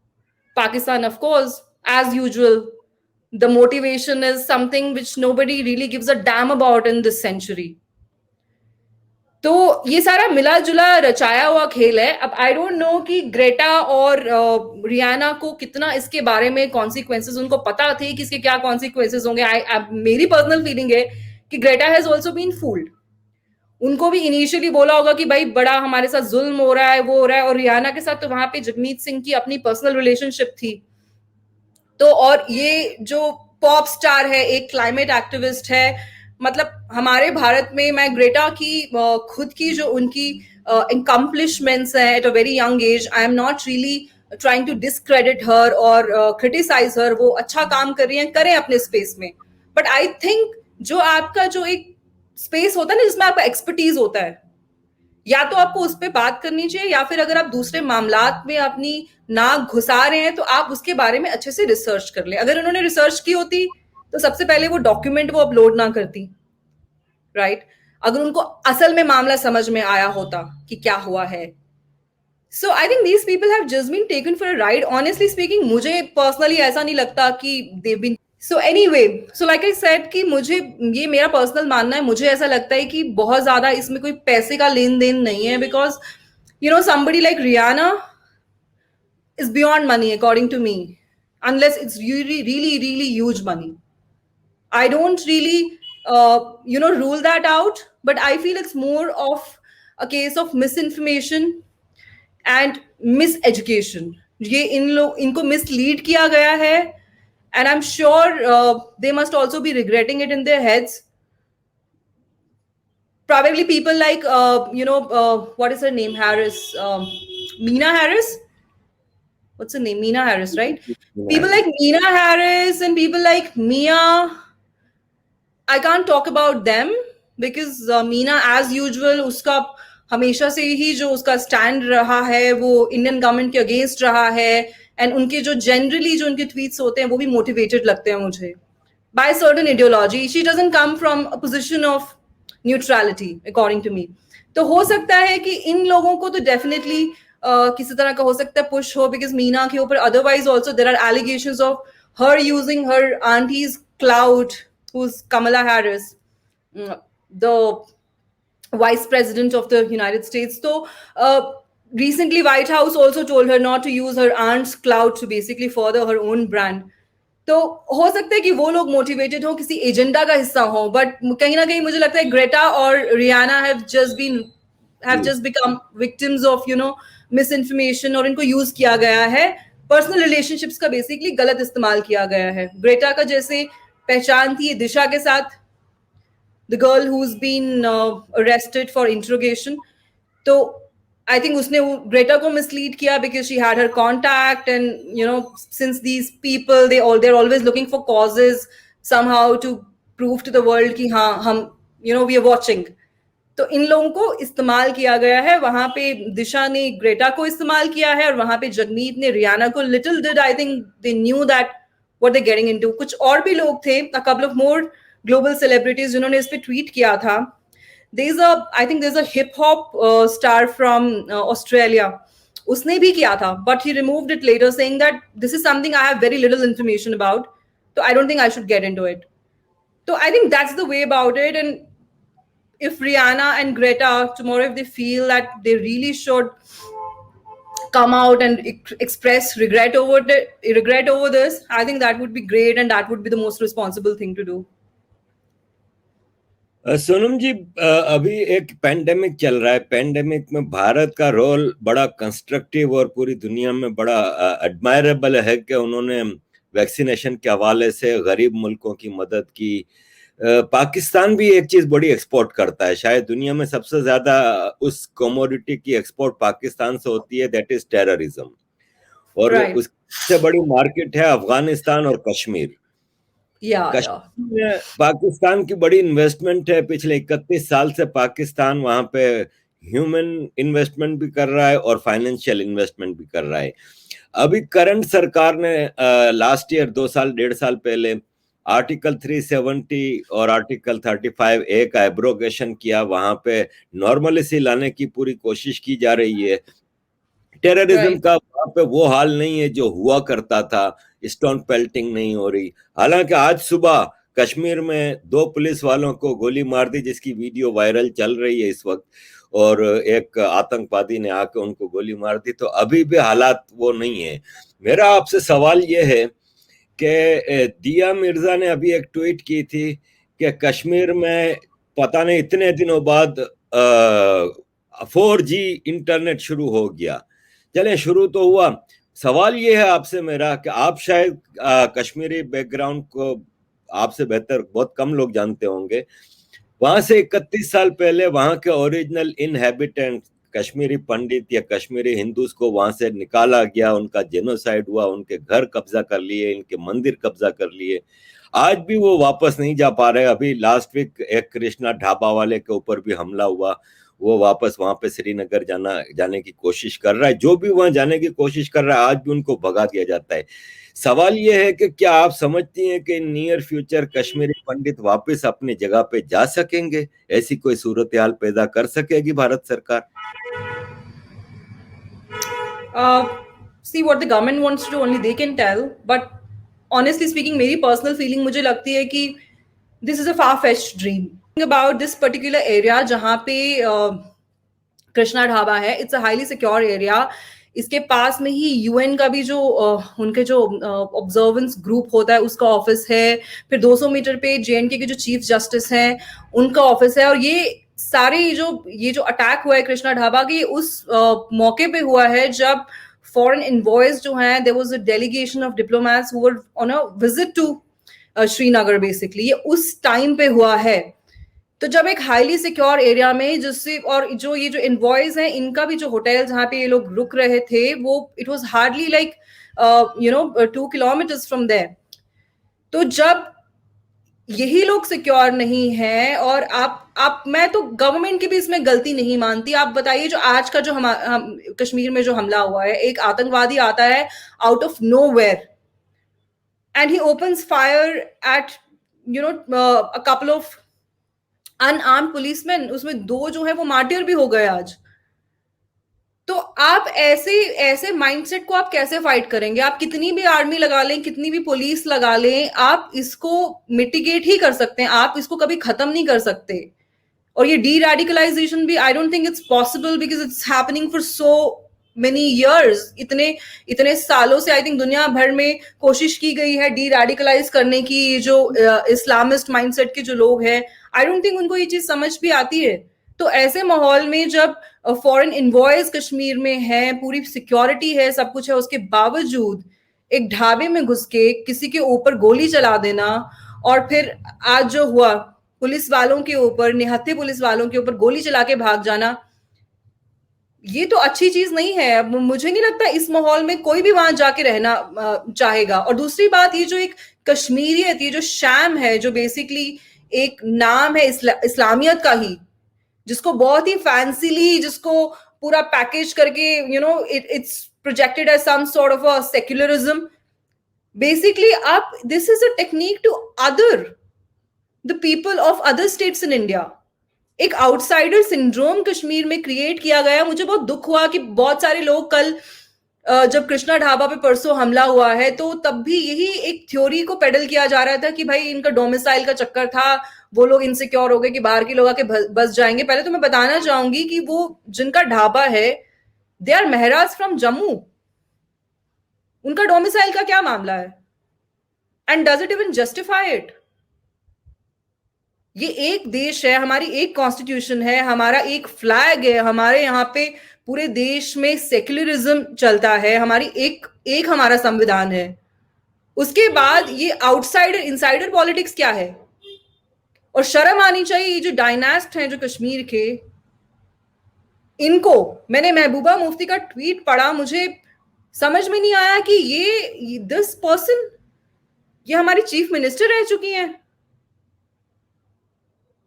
Pakistan of course as usual The motivation is something which nobody really gives a damn about in this century. तो ये सारा मिला जुला रचाया हुआ खेल है. अब आई डोंट नो कि ग्रेटा और रियाना को कितना इसके बारे में कॉन्सिक्वेंसेस उनको पता थे कि इसके क्या कॉन्सिक्वेंसेस होंगे. मेरी पर्सनल फीलिंग है कि Greta has also been fooled. उनको भी इनिशियली बोला होगा कि भाई बड़ा हमारे साथ जुल्म हो रहा है, वो हो रहा है. और रियाना के साथ तो वहां पे जगमीत सिंह की अपनी पर्सनल रिलेशनशिप थी. तो और ये जो पॉप स्टार है, एक क्लाइमेट एक्टिविस्ट है, मतलब हमारे भारत में मैं ग्रेटा की खुद की जो उनकी accomplishments हैं at a very young age, I am not really trying to discredit her और क्रिटिसाइज हर. वो अच्छा काम कर रही हैं, करें अपने स्पेस में. बट आई थिंक जो आपका जो एक स्पेस होता है ना जिसमें आपका एक्सपर्टीज होता है, या तो आपको उस पर बात करनी चाहिए, या फिर अगर आप दूसरे मामलात में अपनी नाक घुसा रहे हैं तो आप उसके बारे में अच्छे से रिसर्च कर लें. अगर उन्होंने रिसर्च की होती तो सबसे पहले वो डॉक्यूमेंट वो अपलोड ना करती, राइट? अगर उनको असल में मामला समझ में आया होता कि क्या हुआ है. So I think these people have just been taken for a ride. Honestly speaking, मुझे पर्सनली ऐसा नहीं लगता कि they've been. So anyway, so like I said कि मुझे ये मेरा पर्सनल मानना है, मुझे ऐसा लगता है कि बहुत ज्यादा इसमें कोई पैसे का लेन देन नहीं है. Because you know somebody like Rihanna is beyond money according to me, unless it's really really really huge money. I don't really rule that out, but I feel it's more of a case of misinformation and miseducation. ये इनको mislead किया गया है, and I'm sure they must also be regretting it in their heads. Probably people like what is her name, Harris, Meena Harris. What's her name? Meena Harris, right? People like Meena Harris and people like Mia, I can't talk about them because Meena, as usual, उसका हमेशा से ही जो उसका stand रहा है वो Indian government के against रहा है. एंड उनके जो जनरली जो उनके ट्वीट्स होते हैं वो भी मोटिवेटेड लगते हैं मुझे by certain ideology. She doesn't come from a position of neutrality according to me. तो हो सकता है कि इन लोगों को तो डेफिनेटली किसी तरह का हो सकता है पुश हो, बिकॉज मीना के ऊपर otherwise also there are allegations of her using her aunt's clout, who's Kamala Harris, the vice president of the United States. So recently White House also told her not to use her aunt's clout to basically further her own brand. तो हो सकता है कि वो लोग motivated हो, किसी agenda का हिस्सा हो. बट कहीं ना कहीं मुझे लगता है ग्रेटा और Riyana have just become victims of miss information, और इनको यूज किया गया है. पर्सनल रिलेशनशिप्स का बेसिकली गलत इस्तेमाल किया गया है. ग्रेटा का जैसे पहचान थी दिशा के साथ, the girl who is been arrested for interrogation. तो I think उसने ग्रेटा को मिसलीड किया because she had her contact, and since these people they're always looking for causes somehow to prove to the world कि हाँ हम we are watching. तो इन लोगों को इस्तेमाल किया गया है. वहां पे दिशा ने ग्रेटा को इस्तेमाल किया है, और वहां पे जगमीत ने रियाना को. Little did I think they knew that what they getting into. कुछ और भी लोग थे, a couple of more global celebrities जिन्होंने इस पे ट्वीट किया था. I think there's a hip hop star from Australia. उसने भी किया था, but he removed it later saying that this is something I have very little information about, so I don't think I should get into it. So I think that's the way about it. And if Rihanna and Greta tomorrow, if they feel that they really should come out and express regret over this, I think that would be great, and that would be the most responsible thing to do. Sonam जी, अभी एक pandemic चल रहा है. Pandemic में भारत का role बड़ा constructive और पूरी दुनिया में बड़ा एडमायरेबल है कि उन्होंने वैक्सीनेशन के हवाले से गरीब मुल्कों की मदद की. पाकिस्तान भी एक चीज बड़ी एक्सपोर्ट करता है, शायद दुनिया में सबसे ज्यादा उस कमोडिटी की एक्सपोर्ट पाकिस्तान से होती है, दैट इज टेररिज्म. और उससे बड़ी मार्केट है अफगानिस्तान और कश्मीर. कश्मीर में पाकिस्तान की बड़ी इन्वेस्टमेंट है. पिछले 31 साल से पाकिस्तान वहां पे ह्यूमन इन्वेस्टमेंट भी कर रहा है और फाइनेंशियल इन्वेस्टमेंट भी कर रहा है. अभी करंट सरकार ने लास्ट ईयर 1.5 साल पहले आर्टिकल 370 और आर्टिकल 35A का एब्रोगेशन किया. वहां पे नॉर्मलिसी लाने की पूरी कोशिश की जा रही है. टेररिज्म का वहां पे वो हाल नहीं है जो हुआ करता था. स्टोन पेल्टिंग नहीं हो रही। हालांकि आज सुबह कश्मीर में 2 पुलिस वालों को गोली मार दी, जिसकी वीडियो वायरल चल रही है इस वक्त, और एक आतंकवादी ने आके उनको गोली मार दी। तो अभी भी हालात वो नहीं है। मेरा आपसे सवाल ये है कि दिया मिर्जा ने अभी एक ट्वीट की थी कि कश्मीर में पता नहीं इतने दिनों बाद 4G इंटरनेट शुरू हो गया। चले, शुरू तो हुआ। सवाल ये है आपसे मेरा कि आप शायद कश्मीरी बैकग्राउंड को आपसे बेहतर बहुत कम लोग जानते होंगे। वहां से 31 साल पहले वहां के ओरिजिनल इनहेबिटेंट कश्मीरी पंडित या कश्मीरी हिंदूज को वहां से निकाला गया, उनका जेनोसाइड हुआ, उनके घर कब्जा कर लिए, इनके मंदिर कब्जा कर लिए। आज भी वो वापस नहीं जा पा रहे। अभी लास्ट वीक एक कृष्णा ढाबा वाले के ऊपर भी हमला हुआ, वो वापस वहां पे श्रीनगर जाने की कोशिश कर रहा है। जो भी वहां जाने की कोशिश कर रहा है, आज भी उनको भगा दिया जाता है। सवाल ये है कि क्या आप समझती हैं कि नियर फ्यूचर कश्मीरी पंडित वापस अपनी जगह पे जा सकेंगे? ऐसी कोई सूरत हाल पैदा कर सकेगी भारत सरकार? See what the government wants to do, only they can tell. But honestly speaking, मेरी personal feeling मुझे लगती है कि this is a far-fetched dream. About this particular area जहाँ पे कृष्णा ढाबा है, it's a highly secure area. इसके पास में ही यूएन का भी जो उनके जो ऑब्जर्वेंस ग्रुप होता है उसका ऑफिस है। फिर 200 मीटर पे जेएनके के जो चीफ जस्टिस हैं उनका ऑफिस है। और ये सारे ये जो अटैक हुआ है कृष्णा ढाबा की, उस मौके पे हुआ है जब फॉरेन इनवॉइस जो हैं, there was a delegation of diplomats who were on a visit to Srinagar. Basically ये उस टाइम पे हुआ है। तो जब एक हाईली सिक्योर एरिया में, जिससे और जो ये जो इनवॉइस हैं, इनका भी जो होटल जहाँ पे ये लोग रुक रहे थे, वो it was hardly like 2 kilometres from there. तो जब यही लोग सिक्योर नहीं है, और आप मैं तो गवर्नमेंट की भी इसमें गलती नहीं मानती। आप बताइए, जो आज का जो हम कश्मीर में जो हमला हुआ है, एक आतंकवादी आता है out of nowhere and he opens fire at a couple of unarmoured policeman. उसमें 2 जो है वो मार्टियर भी हो गए आज। तो आप ऐसे माइंडसेट को आप कैसे फाइट करेंगे? आप कितनी भी आर्मी लगा लें, कितनी भी पुलिस लगा लें, आप इसको मिटिगेट ही कर सकते हैं, आप इसको कभी खत्म नहीं कर सकते। और ये डी रेडिकलाइजेशन भी I don't think it's possible, because it's happening for so many years. इतने सालों से आई थिंक दुनिया भर में कोशिश की गई है डी रेडिकलाइज करने की। जो इस्लामिस्ट माइंडसेट के जो लोग हैं, आई डोंट थिंक उनको ये चीज समझ भी आती है। तो ऐसे माहौल में जब फॉरेन इनवॉइस कश्मीर में है, पूरी सिक्योरिटी है, सब कुछ है, उसके बावजूद एक ढाबे में घुस के किसी के ऊपर गोली चला देना, और फिर आज जो हुआ पुलिस वालों के ऊपर, निहत्थे पुलिस वालों के ऊपर गोली चला के भाग जाना, ये तो अच्छी चीज नहीं है। मुझे नहीं लगता इस माहौल में कोई भी वहां जाके रहना चाहेगा। और दूसरी बात, ये जो एक कश्मीरियत, ये जो शैम है, जो बेसिकली एक नाम है इस्लामियत का ही, जिसको बहुत ही फैंसीली, जिसको पूरा पैकेज करके it's projected as some sort of a secularism. Basically आप, this is a technique to other the people of other states in India. एक आउटसाइडर सिंड्रोम कश्मीर में क्रिएट किया गया। मुझे बहुत दुख हुआ कि बहुत सारे लोग कल जब कृष्णा ढाबा पे परसों हमला हुआ है, तो तब भी यही एक थ्योरी को पेडल किया जा रहा था कि भाई इनका डोमिसाइल का चक्कर था, वो लोग इनसिक्योर हो गए कि बाहर के लोग आके बस जाएंगे। पहले तो मैं बताना चाहूंगी कि वो जिनका ढाबा है, they are Maharaj from Jammu. उनका डोमिसाइल का क्या मामला है? And does it even justify it? ये एक देश है, हमारी एक कॉन्स्टिट्यूशन है, हमारा एक फ्लैग है, हमारे यहाँ पे पूरे देश में सेक्युलरिज्म चलता है, हमारी एक हमारा संविधान है। उसके बाद ये आउटसाइडर इनसाइडर पॉलिटिक्स क्या है? और शर्म आनी चाहिए। ये जो डायनास्ट हैं जो कश्मीर के, इनको, मैंने महबूबा मुफ्ती का ट्वीट पढ़ा, मुझे समझ में नहीं आया कि ये दिस पर्सन, ये हमारी चीफ मिनिस्टर रह चुकी हैं।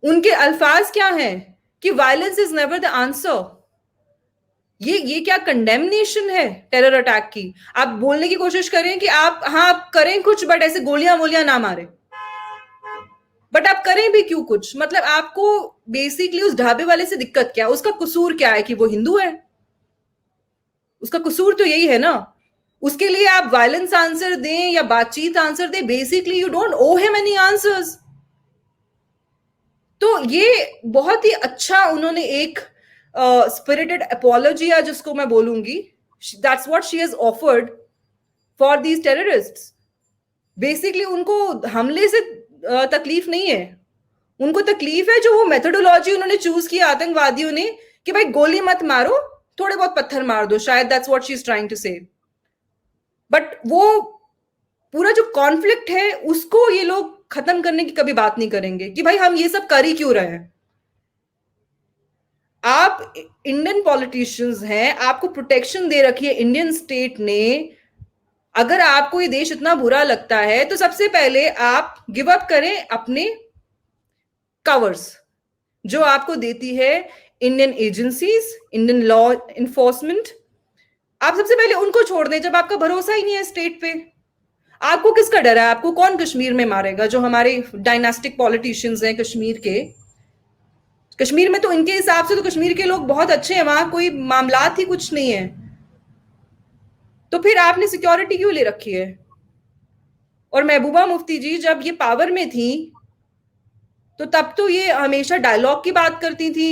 उनके अल्फाज क्या हैं कि violence is never the answer. ये क्या कंडेमनेशन है टेरर अटैक की? आप बोलने की कोशिश करें कि आप करें कुछ, बट ऐसे गोलियां वोलियां ना मारे। बट आप करें भी क्यों कुछ? मतलब आपको बेसिकली उस ढाबे वाले से दिक्कत क्या? उसका कसूर क्या है कि वो हिंदू है? उसका कसूर तो यही है ना। उसके लिए आप वायलेंस आंसर दें या बातचीत आंसर दें, basically you don't owe him any answers. तो ये बहुत ही अच्छा उन्होंने एक स्पिरिटेड अपॉलॉजी है जिसको मैं बोलूंगी, that's what she has offered for these terrorists. Basically उनको हमले से तकलीफ नहीं है, उनको तकलीफ है जो वो मेथोडोलॉजी उन्होंने चूज किया आतंकवादियों ने कि भाई गोली मत मारो, थोड़े बहुत पत्थर मार दो, शायद that's what she is trying to say. But वो पूरा जो कॉन्फ्लिक्ट है उसको ये लोग खत्म करने की कभी बात नहीं करेंगे कि भाई हम ये सब कर ही क्यों रहे हैं। आप इंडियन पॉलिटिशियंस हैं, आपको प्रोटेक्शन दे रखी है इंडियन स्टेट ने। अगर आपको ये देश इतना बुरा लगता है तो सबसे पहले आप गिव अप करें अपने कवर्स जो आपको देती है Indian agencies, Indian law enforcement. आप सबसे पहले उनको छोड़ दें जब आपका भरोसा ही नहीं है स्टेट पे। आपको किसका डर है? आपको कौन कश्मीर में मारेगा? जो हमारे डायनास्टिक पॉलिटिशियंस हैं कश्मीर के, कश्मीर में तो इनके हिसाब से तो कश्मीर के लोग बहुत अच्छे हैं, वहां कोई मामलात ही कुछ नहीं है, तो फिर आपने सिक्योरिटी क्यों ले रखी है? और महबूबा मुफ्ती जी जब ये पावर में थी तो तब तो ये हमेशा डायलॉग की बात करती थी,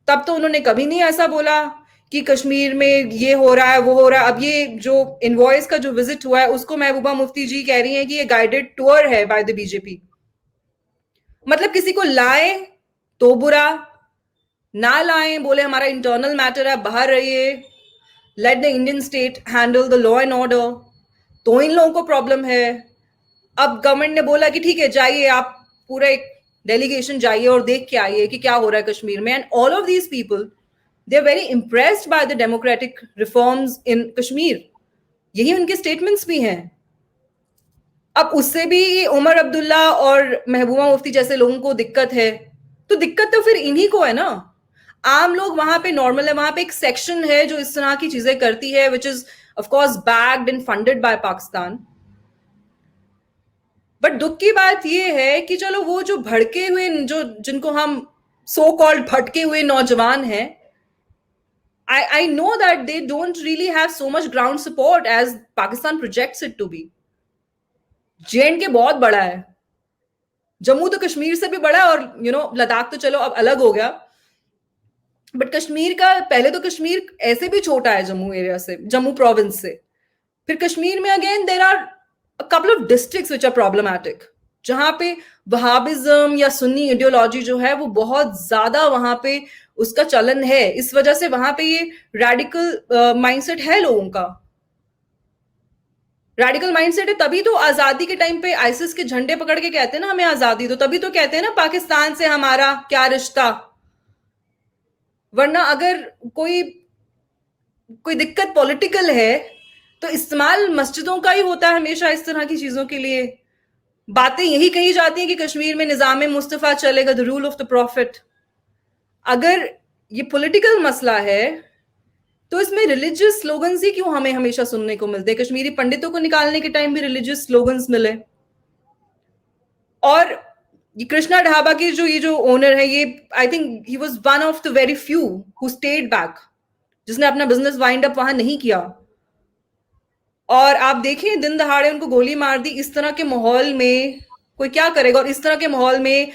तब तो उन्होंने कभी नहीं ऐसा बोला कि कश्मीर में ये हो रहा है वो हो रहा है। अब ये जो इनवॉइस का जो विजिट हुआ है उसको महबूबा मुफ्ती जी कह रही हैं कि ये गाइडेड टूर है बाय द बीजेपी। मतलब किसी को लाए तो बुरा, ना लाएं बोले हमारा इंटरनल मैटर है, बाहर रहिए, let the Indian state handle the law and order, तो इन लोगों को प्रॉब्लम है। अब गवर्नमेंट ने बोला कि ठीक है जाइए आप, पूरा एक डेलीगेशन जाइए और देख के आइए कि क्या हो रहा है कश्मीर में। And all of these people they are very impressed by the democratic reforms in Kashmir, यही उनके स्टेटमेंट्स भी हैं। अब उससे भी उमर अब्दुल्ला और महबूबा मुफ्ती जैसे लोगों को दिक्कत है, तो दिक्कत तो फिर इन्हीं को है ना। आम लोग वहां पे नॉर्मल है, वहां पे एक सेक्शन है जो इस तरह की चीजें करती है which is of course backed and funded by Pakistan. But दुख की बात यह है कि चलो वो जो भड़के हुए, जो जिनको हम सो कॉल्ड भटके हुए नौजवान हैं, I know that they don't really have so much ground support as Pakistan projects it to be. JNK बहुत बड़ा है, जम्मू तो कश्मीर से भी बड़ा है, और लद्दाख तो चलो अब अलग हो गया, बट कश्मीर का पहले तो कश्मीर ऐसे भी छोटा है जम्मू एरिया से, जम्मू प्रोविंस से। फिर कश्मीर में again there are a couple of districts which are problematic, जहां पे वहाबिज्म या सुन्नी आइडियोलॉजी जो है वो बहुत ज्यादा वहां पे उसका चलन है। इस वजह से वहां पे ये रेडिकल माइंडसेट है लोगों का, रेडिकल माइंडसेट है। तभी तो आजादी के टाइम पे आईसिस के झंडे पकड़ के कहते हैं ना हमें आजादी दो, तभी तो कहते हैं ना पाकिस्तान से हमारा क्या रिश्ता। वरना अगर कोई कोई दिक्कत पॉलिटिकल है तो इस्तेमाल मस्जिदों का ही होता है हमेशा इस तरह की चीजों के लिए। बातें यही कही जाती हैं कि कश्मीर में निजाम मुस्तफा चलेगा, the rule of the profit. अगर ये पॉलिटिकल मसला है तो इसमें रिलीजियस स्लोगन्स ही क्यों हमें हमेशा सुनने को मिलते हैं? कश्मीरी पंडितों को निकालने के टाइम भी रिलीजियस स्लोगन्स मिले। और ये कृष्णा ढाबा की जो ये जो ओनर है, ये I think he was one of the very few who stayed back, जिसने अपना बिजनेस वाइंड अप वहां नहीं किया। और आप देखें दिन दहाड़े उनको गोली मार दी। इस तरह के माहौल में कोई क्या करेगा? और इस तरह के माहौल में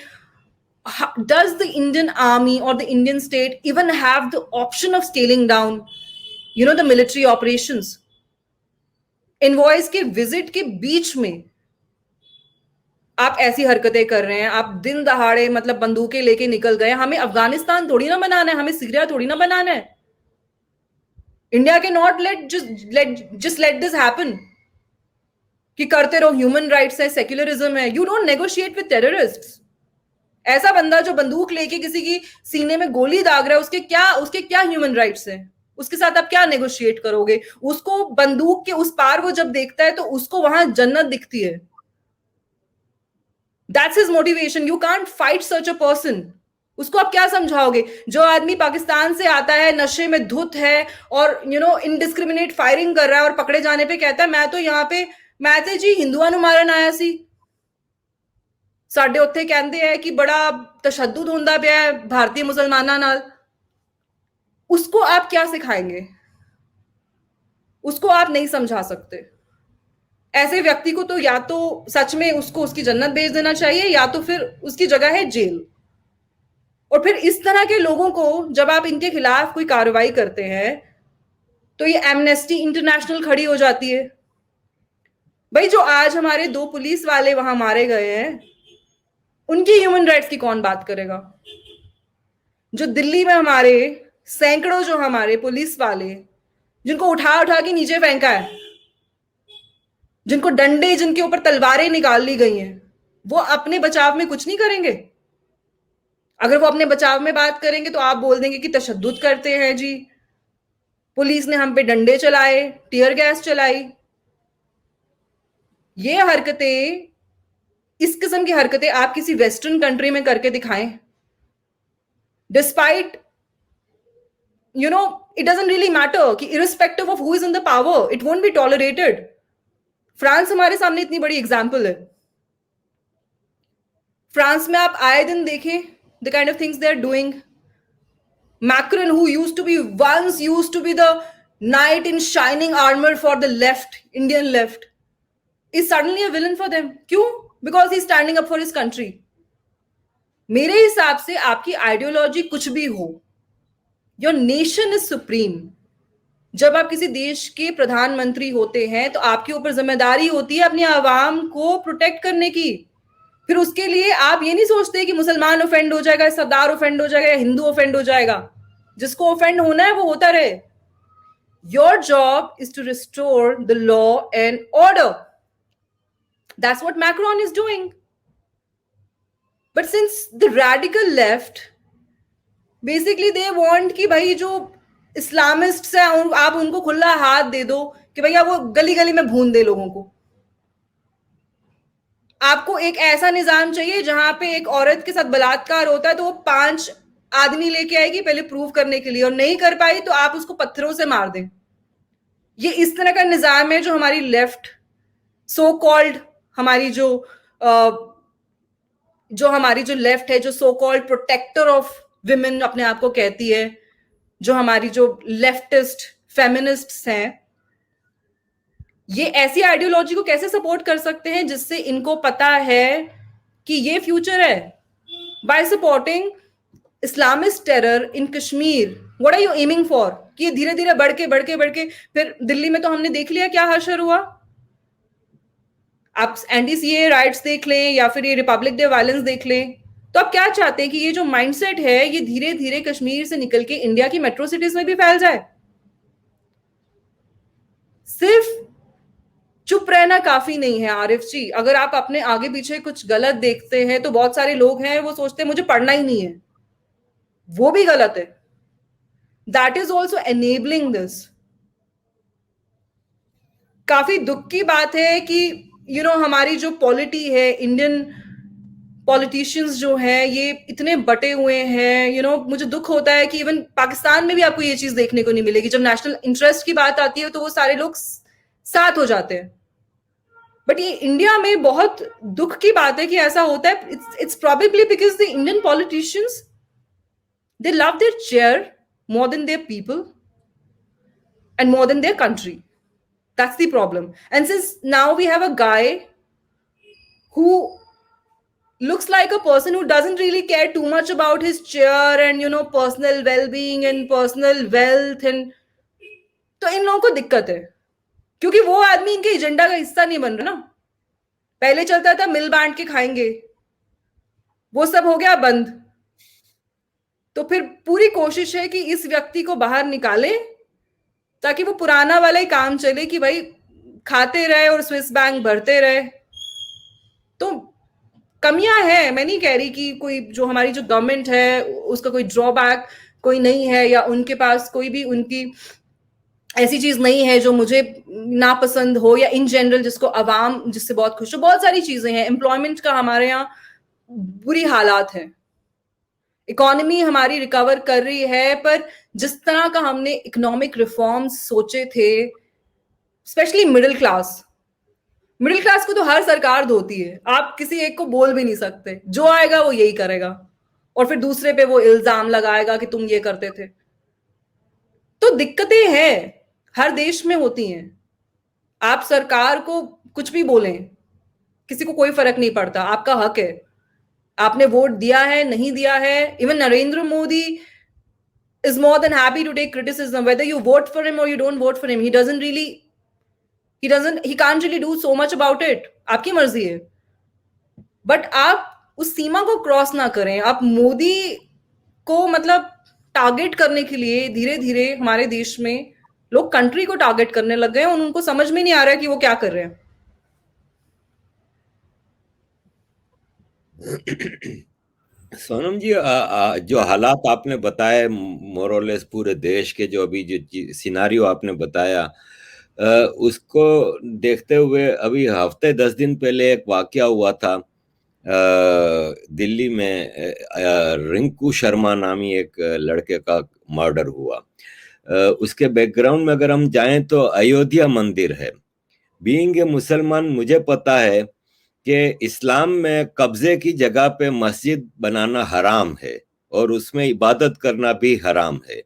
does the Indian army or the Indian state even have the option of scaling down the military operations? Invoice के विजिट के बीच में आप ऐसी हरकतें कर रहे हैं, आप दिन दहाड़े मतलब बंदूकें लेके निकल गए। हमें अफगानिस्तान थोड़ी ना बनाना है, हमें सीरिया थोड़ी ना बनाना है। इंडिया के not just let this happen कि करते रहो, ह्यूमन राइट्स है, सेक्युलरिज्म है। You don't negotiate with terrorists. ऐसा बंदा जो बंदूक लेके किसी की सीने में गोली दाग रहा है, उसके क्या ह्यूमन राइट्स है? उसके साथ आप क्या नेगोशिएट करोगे? उसको बंदूक के उस पार वो जब देखता है तो उसको वहां जन्नत दिखती है। That's his motivation. You can't fight such a person. उसको आप क्या समझाओगे? जो आदमी पाकिस्तान से आता है, नशे में धुत है और इनडिस्क्रिमिनेट फायरिंग कर रहा है और पकड़े जाने पे कहता है मैं तो यहाँ पे मैं तो जी हिंदुआ नु मारन आया सी, ਸਾਡੇ ਉੱਥੇ ਕਹਿੰਦੇ हैं कि बड़ा तशद्दुद ਹੁੰਦਾ ਪਿਆ है भारतीय मुसलमाना नाल। उसको आप क्या सिखाएंगे? उसको आप नहीं समझा सकते। ऐसे व्यक्ति को तो या तो सच में उसको उसकी जन्नत भेज देना चाहिए, या तो फिर उसकी जगह है जेल। और फिर इस तरह के लोगों को जब आप इनके खिलाफ कोई कार्रवाई करते हैं तो ये एमनेस्टी इंटरनेशनल खड़ी हो जाती है। भाई जो आज हमारे 2 पुलिस वाले वहां मारे गए हैं, उनकी ह्यूमन राइट्स की कौन बात करेगा? जो दिल्ली में हमारे सैकड़ों जो हमारे पुलिस वाले, जिनको उठा उठा के नीचे फेंका है, जिनको डंडे, जिनके ऊपर तलवारें निकाल ली गई हैं, वो अपने बचाव में कुछ नहीं करेंगे? अगर वो अपने बचाव में बात करेंगे तो आप बोल देंगे कि तशद्दुद करते हैं जी, पुलिस ने हम पे डंडे चलाए, टीयर गैस चलाई। ये हरकतें, इस किस्म की हरकतें आप किसी वेस्टर्न कंट्री में करके दिखाएं, despite it doesn't really matter कि irrespective of who is in the power, it won't be tolerated. France हमारे सामने इतनी बड़ी एग्जाम्पल है। फ्रांस में आप आए दिन देखें the kind of things they are doing. Macron, who used to be the knight in shining armor for the left, Indian left, is suddenly a villain for them. क्यों? Because he's standing up for his country. मेरे हिसाब से आपकी ideology कुछ भी हो, your nation is supreme. जब आप किसी देश के प्रधानमंत्री होते हैं तो आपके ऊपर जिम्मेदारी होती है अपनी आवाम को प्रोटेक्ट करने की। फिर उसके लिए आप ये नहीं सोचते कि मुसलमान ऑफेंड हो जाएगा, सरदार ऑफेंड हो जाएगा, या हिंदू ऑफेंड हो जाएगा। जिसको ऑफेंड होना है वो होता रहे। Your job is to restore the law and order. That's what Macron is doing. But since the radical left basically they want कि भाई जो इस्लामिस्ट है आप उनको खुला हाथ दे दो कि भैया वो गली गली में भून दे लोगों को। आपको एक ऐसा निजाम चाहिए जहां पे एक औरत के साथ बलात्कार होता है तो वो 5 आदमी लेके आएगी पहले प्रूव करने के लिए, और नहीं कर पाई तो आप उसको पत्थरों से मार दें। ये इस तरह का निजाम है जो हमारी लेफ्ट सो कॉल्ड, हमारी जो हमारी जो लेफ्ट है, जो so called protector of women अपने आप को कहती है, जो हमारी जो लेफ्टिस्ट फेमिनिस्ट्स हैं, ये ऐसी आइडियोलॉजी को कैसे सपोर्ट कर सकते हैं जिससे इनको पता है कि ये फ्यूचर है? By supporting Islamist terror in Kashmir, what are you aiming for? कि ये धीरे धीरे बढ़ के फिर दिल्ली में तो हमने देख लिया क्या हशर हुआ। आप एंटी सीए राइट्स देख लें या फिर ये रिपब्लिक डे वायलेंस देख लें, तो आप क्या चाहते हैं कि ये जो माइंडसेट है ये धीरे धीरे कश्मीर से निकल के इंडिया की मेट्रो सिटीज में भी फैल जाए? सिर्फ चुप रहना काफी नहीं है आरिफ जी। अगर आप अपने आगे पीछे कुछ गलत देखते हैं तो बहुत सारे लोग हैं वो सोचते हैं मुझे पढ़ना ही नहीं है, वो भी गलत है। That is also enabling this. काफी दुख की बात है कि हमारी जो पॉलिटी है, इंडियन पॉलिटिशियंस जो हैं ये इतने बटे हुए हैं। मुझे दुख होता है कि इवन पाकिस्तान में भी आपको ये चीज देखने को नहीं मिलेगी। जब नेशनल इंटरेस्ट की बात आती है तो वो सारे लोग साथ हो जाते हैं। बट ये इंडिया में बहुत दुख की बात है कि ऐसा होता है। It's probably because the Indian politicians they love their chair more than their people and more than their country. That's the problem. And since now we have a guy who looks like a person who doesn't really care too much about his chair and personal well-being and personal wealth, and तो इन लोगों को दिक्कत है क्योंकि वो आदमी इनके एजेंडा का हिस्सा नहीं बन रहा ना। पहले चलता था मिल बांट के खाएंगे, वो सब हो गया बंद। तो फिर पूरी कोशिश है कि इस व्यक्ति को बाहर निकाले ताकि वो पुराना वाला ही काम चले कि भाई खाते रहे और स्विस बैंक भरते रहे। तो कमियां हैं, मैं नहीं कह रही कि कोई जो हमारी जो गवर्नमेंट है उसका कोई ड्रॉबैक कोई नहीं है, या उनके पास कोई भी उनकी ऐसी चीज नहीं है जो मुझे नापसंद हो, या इन जनरल जिसको अवाम जिससे बहुत खुश हो। बहुत सारी चीजें हैं। एम्प्लॉयमेंट का हमारे यहाँ बुरी हालात है, इकोनॉमी हमारी रिकवर कर रही है, पर जिस तरह का हमने इकोनॉमिक रिफॉर्म्स सोचे थे, स्पेशली मिडिल क्लास को तो हर सरकार धोती है। आप किसी एक को बोल भी नहीं सकते, जो आएगा वो यही करेगा और फिर दूसरे पे वो इल्जाम लगाएगा कि तुम ये करते थे। तो दिक्कतें हैं, हर देश में होती हैं। आप सरकार को कुछ भी बोलें, किसी को कोई फर्क नहीं पड़ता, आपका हक है। आपने वोट दिया है, नहीं दिया है। Even Narendra Modi is more than happy to take criticism, whether you vote for him or you don't vote for him. He can't really do so much about it. आपकी मर्जी है, बट आप उस सीमा को क्रॉस ना करें। आप मोदी को मतलब टारगेट करने के लिए धीरे धीरे हमारे देश में लोग कंट्री को टारगेट करने लग गए और उनको समझ में नहीं आ रहा है कि वो क्या कर रहे हैं। सोनम जी, जो हालात आपने बताए मोरलेस पूरे देश के, जो अभी जो सिनारियो आपने बताया, उसको देखते हुए अभी हफ्ते 10 दिन पहले एक वाकया हुआ था दिल्ली में। रिंकू शर्मा नामी एक लड़के का मर्डर हुआ। उसके बैकग्राउंड में अगर हम जाएं तो अयोध्या मंदिर है। बीइंग ए मुसलमान, मुझे पता है कि इस्लाम में कब्जे की जगह पे मस्जिद बनाना हराम है और उसमें इबादत करना भी हराम है।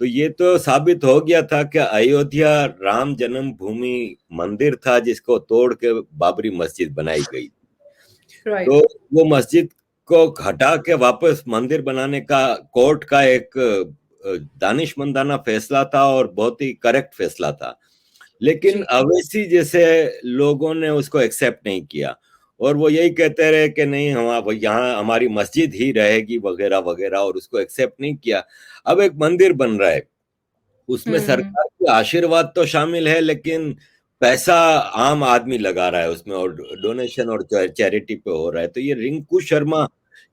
तो ये तो साबित हो गया था कि अयोध्या राम जन्मभूमि मंदिर था जिसको तोड़ के बाबरी मस्जिद बनाई गई। तो राइट। वो मस्जिद को हटा के वापस मंदिर बनाने का कोर्ट का एक दानिशमंदाना फैसला था और बहुत ही करेक्ट फैसला था। लेकिन जी। अवैसी जैसे लोगों ने उसको एक्सेप्ट नहीं किया और वो यही कहते रहे कि नहीं, हम यहाँ हमारी मस्जिद ही रहेगी वगैरह वगैरह, और उसको एक्सेप्ट नहीं किया। अब एक मंदिर बन रहा है, उसमें हम्म। सरकार के आशीर्वाद तो शामिल है, लेकिन पैसा आम आदमी लगा रहा है उसमें, और डोनेशन और चैरिटी पे हो रहा है। तो ये रिंकू शर्मा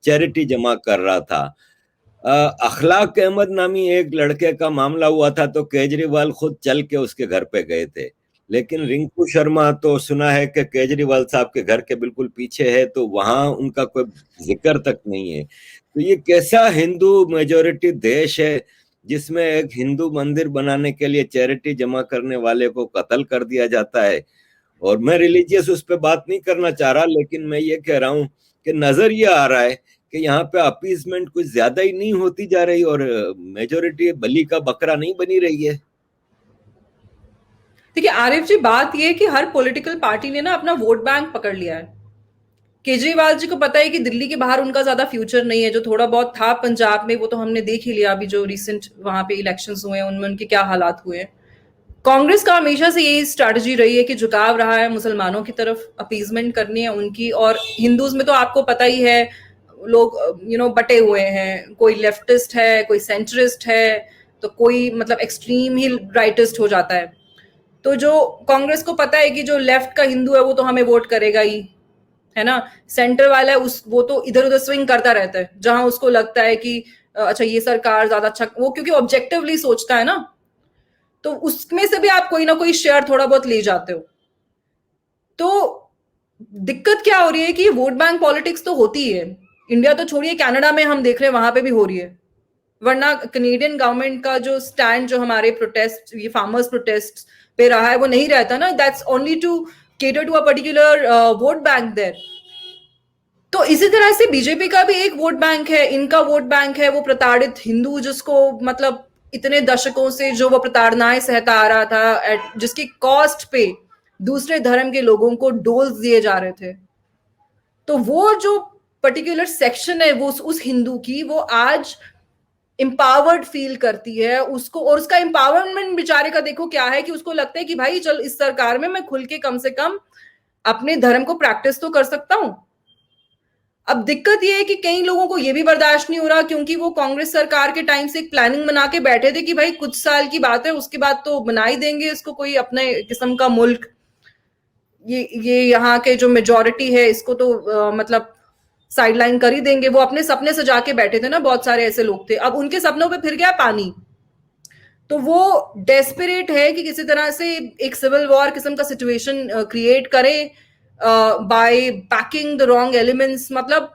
चैरिटी जमा कर रहा था। अखलाक अहमद नामी एक लड़के का मामला हुआ था तो केजरीवाल खुद चल के उसके घर पे गए थे। लेकिन रिंकू शर्मा तो सुना है कि केजरीवाल साहब के घर के बिल्कुल पीछे है, तो वहां उनका कोई जिक्र तक नहीं है। तो ये कैसा हिंदू मेजोरिटी देश है जिसमें एक हिंदू मंदिर बनाने के लिए चैरिटी जमा करने वाले को कत्ल कर दिया जाता है। और मैं रिलीजियस उस पर बात नहीं करना चाह रहा, लेकिन मैं ये कह रहा हूं कि नजर ये आ रहा है कि यहाँ पे अपीजमेंट कुछ ज्यादा ही नहीं होती जा रही और मेजोरिटी बलि का बकरा नहीं बनी रही है। देखिए आरिफ जी, बात यह है कि हर पॉलिटिकल पार्टी ने ना अपना वोट बैंक पकड़ लिया है। केजरीवाल जी को पता है कि दिल्ली के बाहर उनका ज्यादा फ्यूचर नहीं है। जो थोड़ा बहुत था पंजाब में वो तो हमने देख ही लिया, अभी जो रिसेंट वहां पे इलेक्शंस हुए हैं उनमें उनके क्या हालात हुए हैं। कांग्रेस का हमेशा से यही स्ट्रैटेजी रही है कि झुकाव रहा है मुसलमानों की तरफ, अपीजमेंट करनी है उनकी। और हिंदूज में तो आपको पता ही है, लोग बटे हुए हैं। कोई लेफ्टिस्ट है, कोई सेंट्रिस्ट है, तो कोई मतलब एक्सट्रीम ही राइटिस्ट हो जाता है। तो जो कांग्रेस को पता है कि जो लेफ्ट का हिंदू है वो तो हमें वोट करेगा ही, है ना। सेंटर वाला है उस वो तो इधर उधर स्विंग करता रहता है जहां उसको लगता है कि अच्छा ये सरकार ज्यादा अच्छा, वो क्योंकि ऑब्जेक्टिवली सोचता है ना, तो उसमें से भी आप कोई ना कोई शेयर थोड़ा बहुत ले जाते हो। तो दिक्कत क्या हो रही है कि वोट बैंक पॉलिटिक्स तो होती है। इंडिया तो छोड़िए, कनाडा में हम देख रहे हैं वहां पे भी हो रही है। वरना कनेडियन गवर्नमेंट का जो स्टैंड, जो हमारे प्रोटेस्ट, ये फार्मर्स प्रोटेस्ट पे रहा है, वो नहीं रहता ना। That's only to cater to a particular vote bank देयर। तो इसी तरह से बीजेपी का भी एक वोट बैंक है, इनका वोट बैंक है वो प्रताड़ित हिंदू, जिसको मतलब इतने दशकों से जो वो प्रताड़नाएं सहता आ रहा था, जिसकी कॉस्ट पे दूसरे धर्म के लोगों को डोल्स दिए जा रहे थे। तो वो जो पर्टिकुलर सेक्शन है वो उस हिंदू की, वो आज एम्पावर्ड फील करती है उसको। और उसका एम्पावरमेंट बेचारे का देखो क्या है कि उसको लगता है कि भाई चल इस सरकार में मैं खुल के कम से कम अपने धर्म को प्रैक्टिस तो कर सकता हूं। अब दिक्कत यह है कि कई लोगों को यह भी बर्दाश्त नहीं हो रहा, क्योंकि वो कांग्रेस सरकार के टाइम से एक प्लानिंग बना के बैठे थे कि भाई कुछ साल की बात है, उसके बाद तो बना ही देंगे इसको कोई अपने किस्म का मुल्क। ये यहाँ के जो मेजोरिटी है इसको तो मतलब साइडलाइन कर ही देंगे। वो अपने सपने सजा के बैठे थे ना, बहुत सारे ऐसे लोग थे। अब उनके सपनों पे फिर गया पानी। तो वो डेस्परेट है कि किसी तरह से एक सिविल वॉर किस्म का सिचुएशन क्रिएट करे by backing the wrong elements. मतलब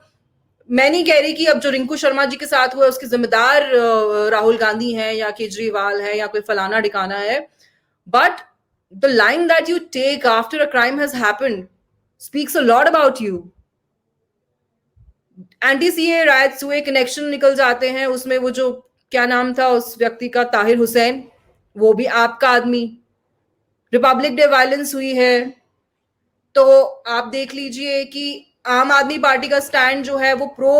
मैं नहीं कह रही कि अब जो रिंकू शर्मा जी के साथ हुआ है उसके जिम्मेदार राहुल गांधी है या केजरीवाल है या कोई फलाना ठिकाना है, but the line that you take after a crime has happened speaks a lot about you. Anti CAA riots हुए, कनेक्शन निकल जाते हैं उसमें। वो जो क्या नाम था उस व्यक्ति का, ताहिर हुसैन, वो भी आपका आदमी। रिपब्लिक डे वायलेंस हुई है तो आप देख लीजिए कि आम आदमी पार्टी का स्टैंड जो है वो pro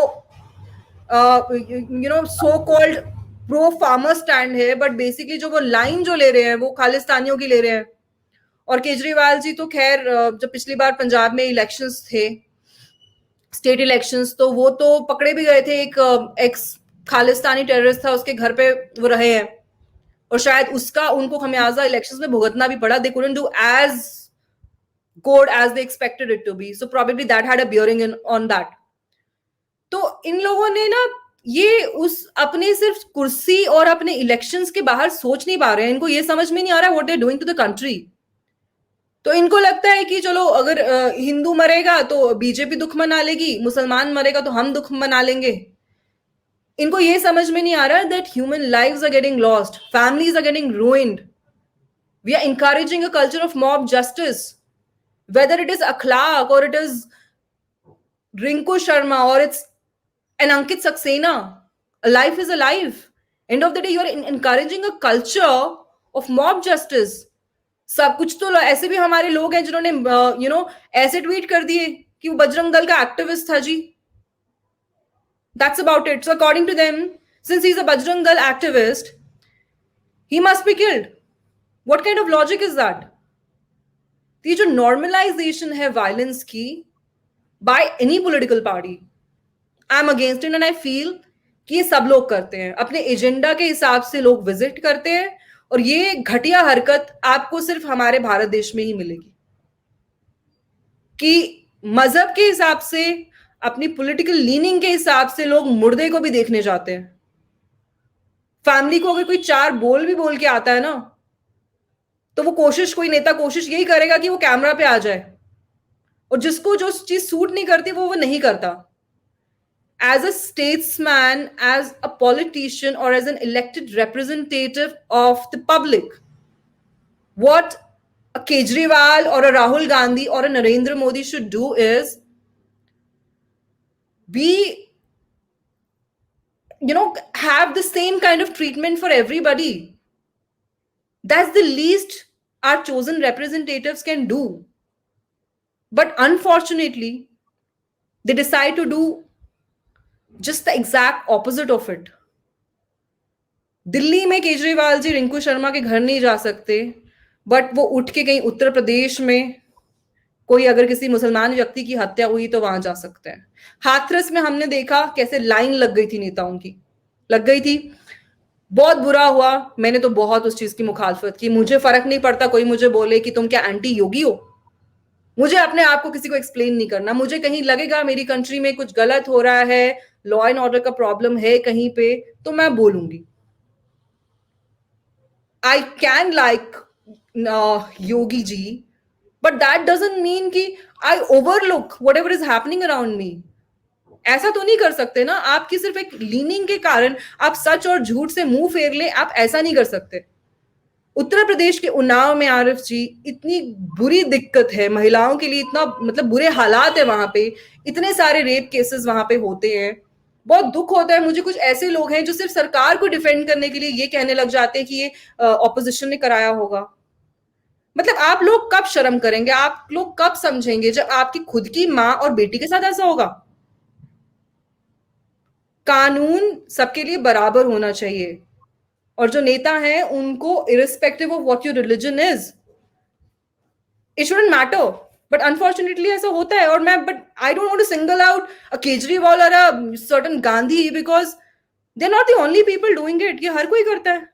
so called pro farmer stand है, बट बेसिकली जो वो लाइन जो ले रहे हैं वो खालिस्तानियों की ले रहे हैं। और केजरीवाल जी तो खैर जब पिछली बार पंजाब में इलेक्शंस थे, स्टेट इलेक्शंस, तो वो तो पकड़े भी गए थे। एक एक्स खालिस्तानी टेररिस्ट था, उसके घर पे वो रहे हैं और शायद उसका उनको खमियाजा इलेक्शंस में भुगतना भी पड़ा। They couldn't do as good as they expected it to be, so probably that had a bearing in on that. तो इन लोगों ने ना ये उस अपने सिर्फ कुर्सी और अपने इलेक्शंस के बाहर सोच नहीं पा रहे हैं। इनको ये समझ में नहीं आ रहा what they doing to the country. तो इनको लगता है कि चलो अगर हिंदू मरेगा तो बीजेपी दुख मना लेगी, मुसलमान मरेगा तो हम दुख मना लेंगे। इनको ये समझ में नहीं आ रहा that human lives are getting lost, families are getting ruined. We are encouraging a culture of mob justice, whether it is Akhlaq or it is Rinku Sharma or it's an Ankit Saxena. A life is a life. End of the day, you are encouraging a culture of mob justice. सब कुछ तो ऐसे भी हमारे लोग हैं जिन्होंने ऐसे ट्वीट कर दिए कि वो बजरंग दल का एक्टिविस्ट था जी। That's about it. So according to them, since he's a Bajrang Dal activist, he must be killed. What kind of logic is that? ये जो नॉर्मलाइजेशन है वायलेंस की by any political party, I am against it and I feel कि ये सब लोग करते हैं, अपने एजेंडा के हिसाब से लोग विजिट करते हैं। और ये घटिया हरकत आपको सिर्फ हमारे भारत देश में ही मिलेगी कि मजहब के हिसाब से, अपनी पॉलिटिकल लीनिंग के हिसाब से लोग मुर्दे को भी देखने जाते हैं। फैमिली को अगर कोई चार बोल भी बोल के आता है ना, तो वो कोई नेता कोशिश यही करेगा कि वो कैमरा पे आ जाए, और जिसको जो चीज सूट नहीं करती वो नहीं करता। As a statesman, as a politician, or as an elected representative of the public, what a Kejriwal or a Rahul Gandhi or a Narendra Modi should do is be, have the same kind of treatment for everybody. That's the least our chosen representatives can do. But unfortunately, they decide to do just the exact opposite of it. Delhi में केजरीवाल जी रिंकू शर्मा के घर नहीं जा सकते, but वो उठ के कहीं उत्तर प्रदेश में कोई अगर किसी मुसलमान व्यक्ति की हत्या हुई तो वहां जा सकते हैं। हाथरस में हमने देखा कैसे लाइन लग गई थी, नेताओं की लग गई थी, बहुत बुरा हुआ। मैंने तो बहुत उस चीज की मुखालफत की। मुझे फर्क नहीं पड़ता कोई मुझे बोले कि तुम क्या एंटी योगी हो, मुझे अपने आप को किसी को एक्सप्लेन नहीं करना। मुझे कहीं लगेगा मेरी कंट्री में कुछ गलत हो रहा है, लॉ एंड ऑर्डर का प्रॉब्लम है कहीं पे, तो मैं बोलूंगी। I can like Yogi ji, but that doesn't mean कि I overlook whatever is happening around me. ऐसा तो नहीं कर सकते ना, आपकी सिर्फ एक लीनिंग के कारण आप सच और झूठ से मुंह फेर ले, आप ऐसा नहीं कर सकते। उत्तर प्रदेश के उन्नाव में आरिफ जी इतनी बुरी दिक्कत है महिलाओं के लिए, इतना मतलब बुरे हालात है वहां पे, इतने सारे रेप केसेस वहां पे होते हैं। बहुत दुख होता है मुझे, कुछ ऐसे लोग हैं जो सिर्फ सरकार को डिफेंड करने के लिए ये कहने लग जाते हैं कि ये ऑपोजिशन ने कराया होगा। मतलब आप लोग कब शर्म करेंगे, आप लोग कब समझेंगे जब आपकी खुद की माँ और बेटी के साथ ऐसा होगा। कानून सबके लिए बराबर होना चाहिए, और जो नेता हैं उनको irrespective of what your religion is, it shouldn't matter. But unfortunately ऐसा होता है। और मैं but I don't want to single out a Kejriwal और a certain Gandhi because they are not the only people doing it, ये हर कोई करता है।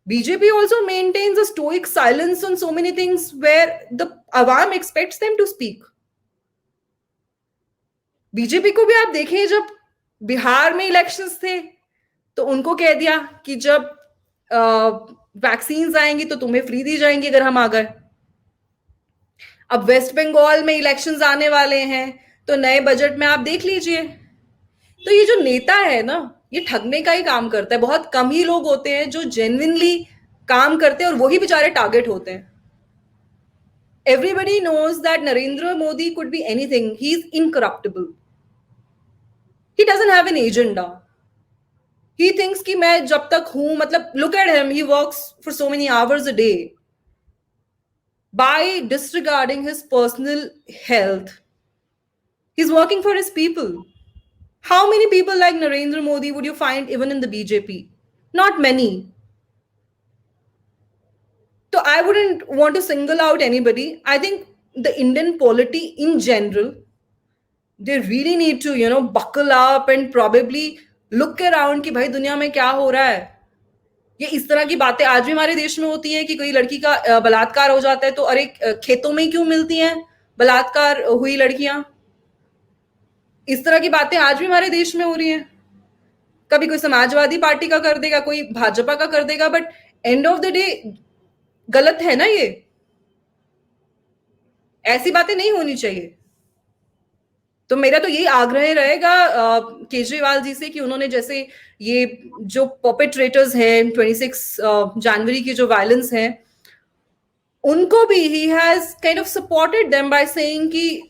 BJP also maintains a stoic silence on so many things where the awam expects them to speak. BJP को भी आप देखें, जब बिहार में इलेक्शंस थे तो उनको कह दिया कि जब वैक्सीन आएंगी तो तुम्हें फ्री दी जाएंगी अगर हम आ गए। अब वेस्ट बंगाल में इलेक्शंस आने वाले हैं तो नए बजट में आप देख लीजिए। तो ये जो नेता है ना, ये ठगने का ही काम करता है। बहुत कम ही लोग होते हैं जो जेन्युइनली काम करते हैं, और वही बेचारे टारगेट होते हैं। Everybody knows that Narendra Modi could be anything. He's incorruptible. He doesn't have an agenda. He thinks कि मैं जब तक हूं, मतलब look at him, he works for so many hours a day. By disregarding his personal health, he's working for his people. How many people like Narendra Modi would you find even in the BJP? Not many. So I wouldn't want to single out anybody. I think the Indian polity in general, they really need to, buckle up and probably look around कि भाई दुनिया में क्या हो रहा है. ये इस तरह की बातें आज भी हमारे देश में होती है कि कोई लड़की का बलात्कार हो जाता है तो अरे खेतों में क्यों मिलती हैं बलात्कार हुई लड़कियां. इस तरह की बातें आज भी हमारे देश में हो रही हैं. कभी कोई समाजवादी पार्टी का कर देगा, कोई भाजपा का कर देगा, but end of the day गलत है ना ये. ऐसी बातें नहीं होनी चाहिए. तो मेरा तो यही आग्रह रहेगा केजरीवाल जी से कि उन्होंने जैसे ये जो परपेट्रेटर्स हैं 26 जनवरी की जो वायलेंस है, उनको भी he has kind of supported them by saying कि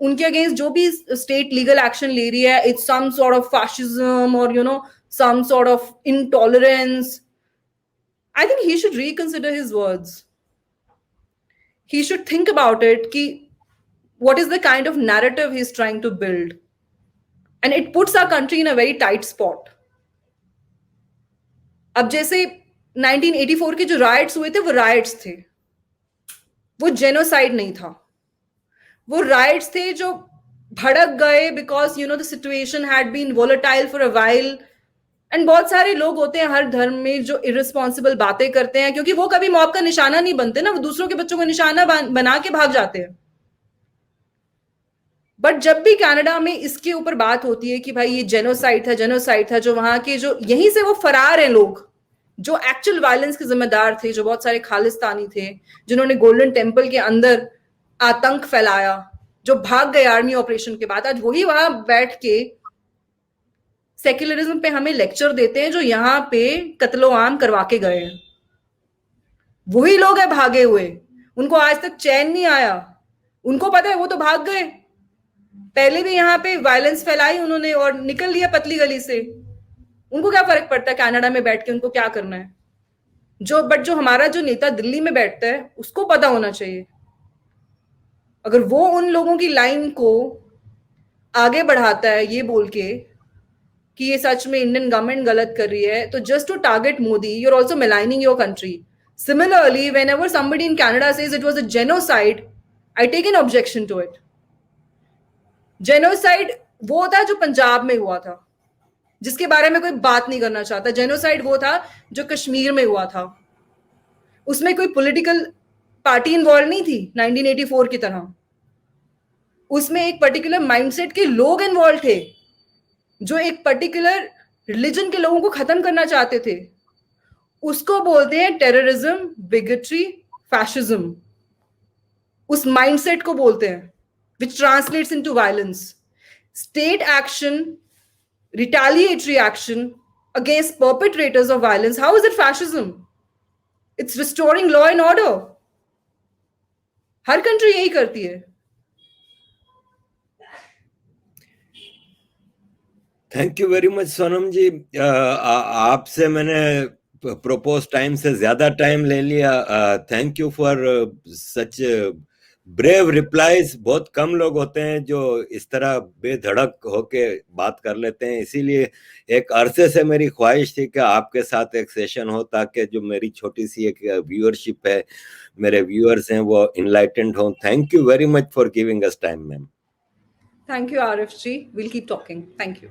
उनके अगेंस्ट जो भी स्टेट लीगल एक्शन ले रही है, it's some sort of fascism और some sort of intolerance. I think he should reconsider his words. He should think about it कि what is the kind of narrative he's trying to build, and it puts our country in a very tight spot. अब जैसे 1984 के जो rights हुए थे वो rights थे, वो जेनोसाइड नहीं था. वो राइट्स थे जो भड़क गए because the situation had been volatile for a while. And बहुत सारे लोग होते हैं हर धर्म में जो इररिस्पॉन्सिबल बातें करते हैं, क्योंकि वो कभी मौत का निशाना नहीं बनते ना, वो दूसरों के बच्चों को निशाना बना के भाग जाते हैं. बट जब भी कनाडा में इसके ऊपर बात होती है कि भाई ये जेनोसाइड था, जो वहां के जो यहीं से वो फरार हैं लोग जो एक्चुअल वायलेंस के जिम्मेदार थे, जो बहुत सारे खालिस्तानी थे जिन्होंने गोल्डन टेम्पल के अंदर आतंक फैलाया, जो भाग गए आर्मी ऑपरेशन के बाद, आज वही वहां बैठ के सेक्युलरिज्म पे हमें लेक्चर देते हैं जो यहाँ पे कत्लो आम करवा के गए हैं. वही लोग हैं भागे हुए. उनको आज तक चैन नहीं आया. उनको पता है वो तो भाग गए, पहले भी यहाँ पे वायलेंस फैलाई उन्होंने और निकल लिया पतली गली से. उनको क्या फर्क पड़ता है कनाडा में बैठ के उनको क्या करना है. जो हमारा जो नेता दिल्ली में बैठता है उसको पता होना चाहिए. अगर वो उन लोगों की लाइन को आगे बढ़ाता है ये बोल के कि ये सच में इंडियन गवर्नमेंट गलत कर रही है, तो just to target Modi you are also maligning your country. Similarly, whenever somebody in Canada says it was a genocide, I take an objection to it. Genocide वो था जो पंजाब में हुआ था, जिसके बारे में कोई बात नहीं करना चाहता. जेनोसाइड वो था जो कश्मीर में हुआ था. उसमें कोई पॉलिटिकल पार्टी इन्वॉल्व नहीं थी 1984 की तरह. उसमें एक पर्टिकुलर माइंडसेट के लोग इन्वॉल्व थे जो एक पर्टिकुलर रिलीजन के लोगों को खत्म करना चाहते थे. उसको बोलते हैं टेररिज्म, बिगेट्री, फैशिज्म. उस माइंडसेट को बोलते हैं which translates into violence. State action, retaliatory action against perpetrators of violence, how is it fascism? It's restoring law and order. हर कंट्री यही करती है. Thank you very much Sonam ji. आपसे मैंने प्रोपोज टाइम से ज्यादा टाइम ले लिया. Thank you for such brave replies. बहुत कम लोग होते हैं जो इस तरह बेधड़क होके बात कर लेते हैं, इसीलिए एक अरसे से मेरी ख्वाहिश थी कि आपके साथ एक सेशन हो ताकि जो मेरी छोटी सी एक व्यूअरशिप है, मेरे व्यूअर्स हैं, वो इनलाइटेंड हो. Thank you very much for giving us time ma'am. Thank you Arif ji. Will keep talking. Thank you.